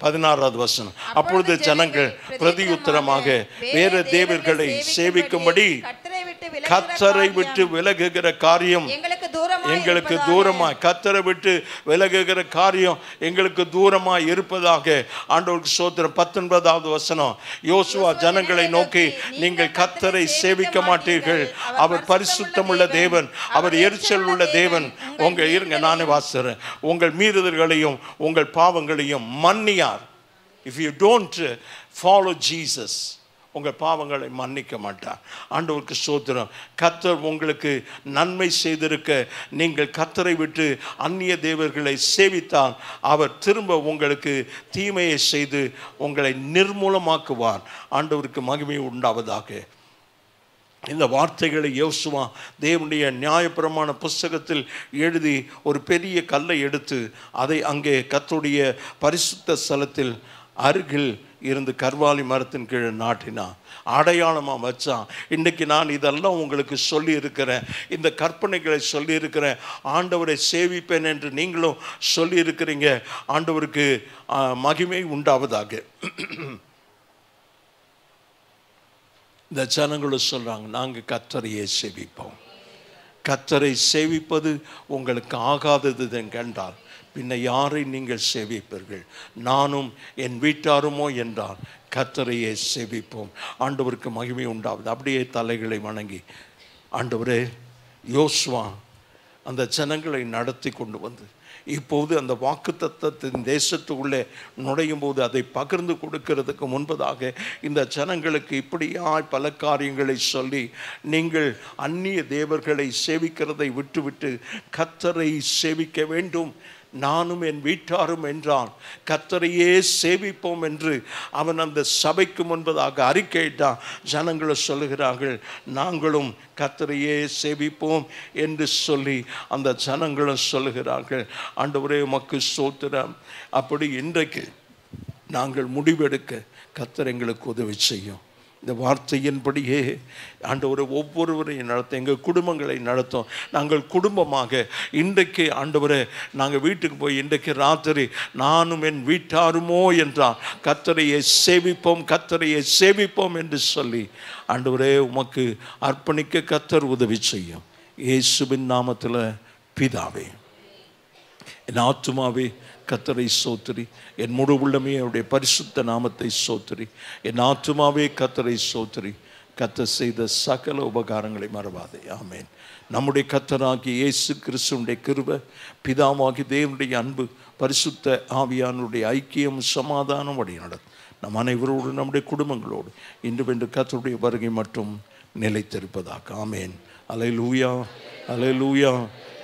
16வது வசனம், அப்பொழுது ஜனங்கள் பிரதியுத்தரமாக வேற தேவர்களை சேவிக்கும்படி கர்த்தரை விட்டு விலகுகிற காரியம் எங்களுக்கு தூரமாய், கர்த்தரை விட்டு விலகுகிற காரியம் எங்களுக்கு தூரமாய் இருப்பதாக ஆண்டவருக்கு ஸ்தோத்திரம். 19வது வசனம், யோசுவா ஜனங்களை நோக்கி, நீங்கள் கர்த்தரை சேவிக்க மாட்டீர்கள், அவர் பரிசுத்தமுள்ள தேவன், அவர் எரிச்சல் உள்ள தேவன். உங்கள் இருங்க, நானே வாசிக்கிறேன். உங்கள் மீறுதல்களையும் உங்கள் பாவங்களையும் மன்னியார். If you don't follow Jesus, உங்கள் பாவங்களை மன்னிக்க மாட்டார். ஆண்டவருக்கு ஸ்தோத்திரம். கர்த்தர் உங்களுக்கு நன்மை செய்திருக்க நீங்கள் கர்த்தரை விட்டு அந்நிய தேவர்களை சேவித்தால் அவர் திரும்ப உங்களுக்கு தீமையை செய்து உங்களை நிர்மூலமாக்குவார். ஆண்டவருக்கு மகிமை உண்டாவதாக. இந்த வார்த்தைகளை யோசுவா தேவனுடைய நியாயப்பிரமாண புஸ்தகத்தில் எழுதி ஒரு பெரிய கல்லை எடுத்து அதை அங்கே கர்த்தருடைய பரிசுத்த ஸ்தலத்தில் அருகில் இருந்து கர்வாலி மரத்தின் கீழே நாட்டினான், அடையாளமாக வச்சான். இன்றைக்கி நான் இதெல்லாம் உங்களுக்கு சொல்லி இருக்கிறேன், இந்த கற்பனைகளை சொல்லியிருக்கிறேன். ஆண்டவரை சேவிப்பேன் என்று நீங்களும் சொல்லியிருக்கிறீங்க. ஆண்டவருக்கு மகிமை உண்டாவதாக. இந்த ஜனங்களும் சொல்கிறாங்க, நாங்கள் கர்த்தரையே சேவிப்போம். கர்த்தரை சேவிப்பது உங்களுக்கு ஆகாதது கண்டால் பின்ன யாரை நீங்கள் சேவிப்பீர்கள்? நானும் என் வீட்டாருமோ என்றால் கர்த்தரையே சேவிப்போம். ஆண்டவருக்கு மகிமை உண்டாவது. அப்படியே தலைகளை வணங்கி, ஆண்டவரே, யோசுவா அந்த ஜனங்களை நடத்தி கொண்டு வந்து இப்போது அந்த வாக்குத்தத்தத்தின் தேசத்துக்குள்ளே நுழையும் போது அதை பகிர்ந்து கொடுக்கிறதுக்கு முன்பதாக இந்த ஜனங்களுக்கு இப்படியாய் பல காரியங்களை சொல்லி, நீங்கள் அந்நிய தேவர்களை சேவிக்கிறதை விட்டுவிட்டு கர்த்தரை சேவிக்க வேண்டும், நானும் என் வீட்டாரும் என்றான் கர்த்தரையே சேவிப்போம் என்று அவன் அந்த சபைக்கு முன்பதாக அறிக்கையிட்டான். ஜனங்களும் சொல்லுகிறார்கள், நாங்களும் கர்த்தரையே சேவிப்போம் என்று சொல்லி அந்த ஜனங்களும் சொல்லுகிறார்கள். ஆண்டவரே உமக்கு ஸ்தோத்திரம். அப்படி இன்றைக்கு நாங்கள் முடிவெடுக்க கர்த்தர் எங்களுக்கு உதவி செய்யும். இந்த வார்த்தையின்படியே ஆண்டவரை ஒவ்வொருவரையும் நடத்த, எங்கள் குடும்பங்களை நடத்தும். நாங்கள் குடும்பமாக இன்றைக்கு ஆண்டவரை நாங்கள் வீட்டுக்கு போய் இன்றைக்கு ராத்திரி நானும் என் வீட்டாருமோ என்றால் கர்த்தரையே சேவிப்போம், கர்த்தரையே சேவிப்போம் என்று சொல்லி ஆண்டவரே உமக்கு அர்ப்பணிக்க கர்த்தர் உதவி செய்யும். இயேசுவின் நாமத்தில் பிதாவே. என் ஆத்துமாவே கர்த்தரை சோத்திரி, என் முழு உள்ளமே அவருடைய பரிசுத்த நாமத்தை சோத்திரி. என் ஆத்துமாவே கர்த்தரை சோத்திரி, கர்த்தர் செய்த சகல உபகாரங்களை மறவாதே. ஆமேன். நம்முடைய கர்த்தராகிய இயேசு கிறிஸ்துவினுடைய கிருபை, பிதாவாகி தேவனுடைய அன்பு, பரிசுத்த ஆவியானுடைய ஐக்கியம், சமாதானம் வழி நடத்தும் நம் அனைவரோடு நம்முடைய குடும்பங்களோடு இன்று வென்று கர்த்தருடைய வருகை மட்டும் நிலைத்திருப்பதாக. ஆமேன். அல்லேலூயா, அல்லேலூயா,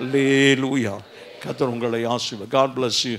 அல்லேலூயா. கர்த்தர் உங்களை ஆசீர்வதிப்பார். God bless you.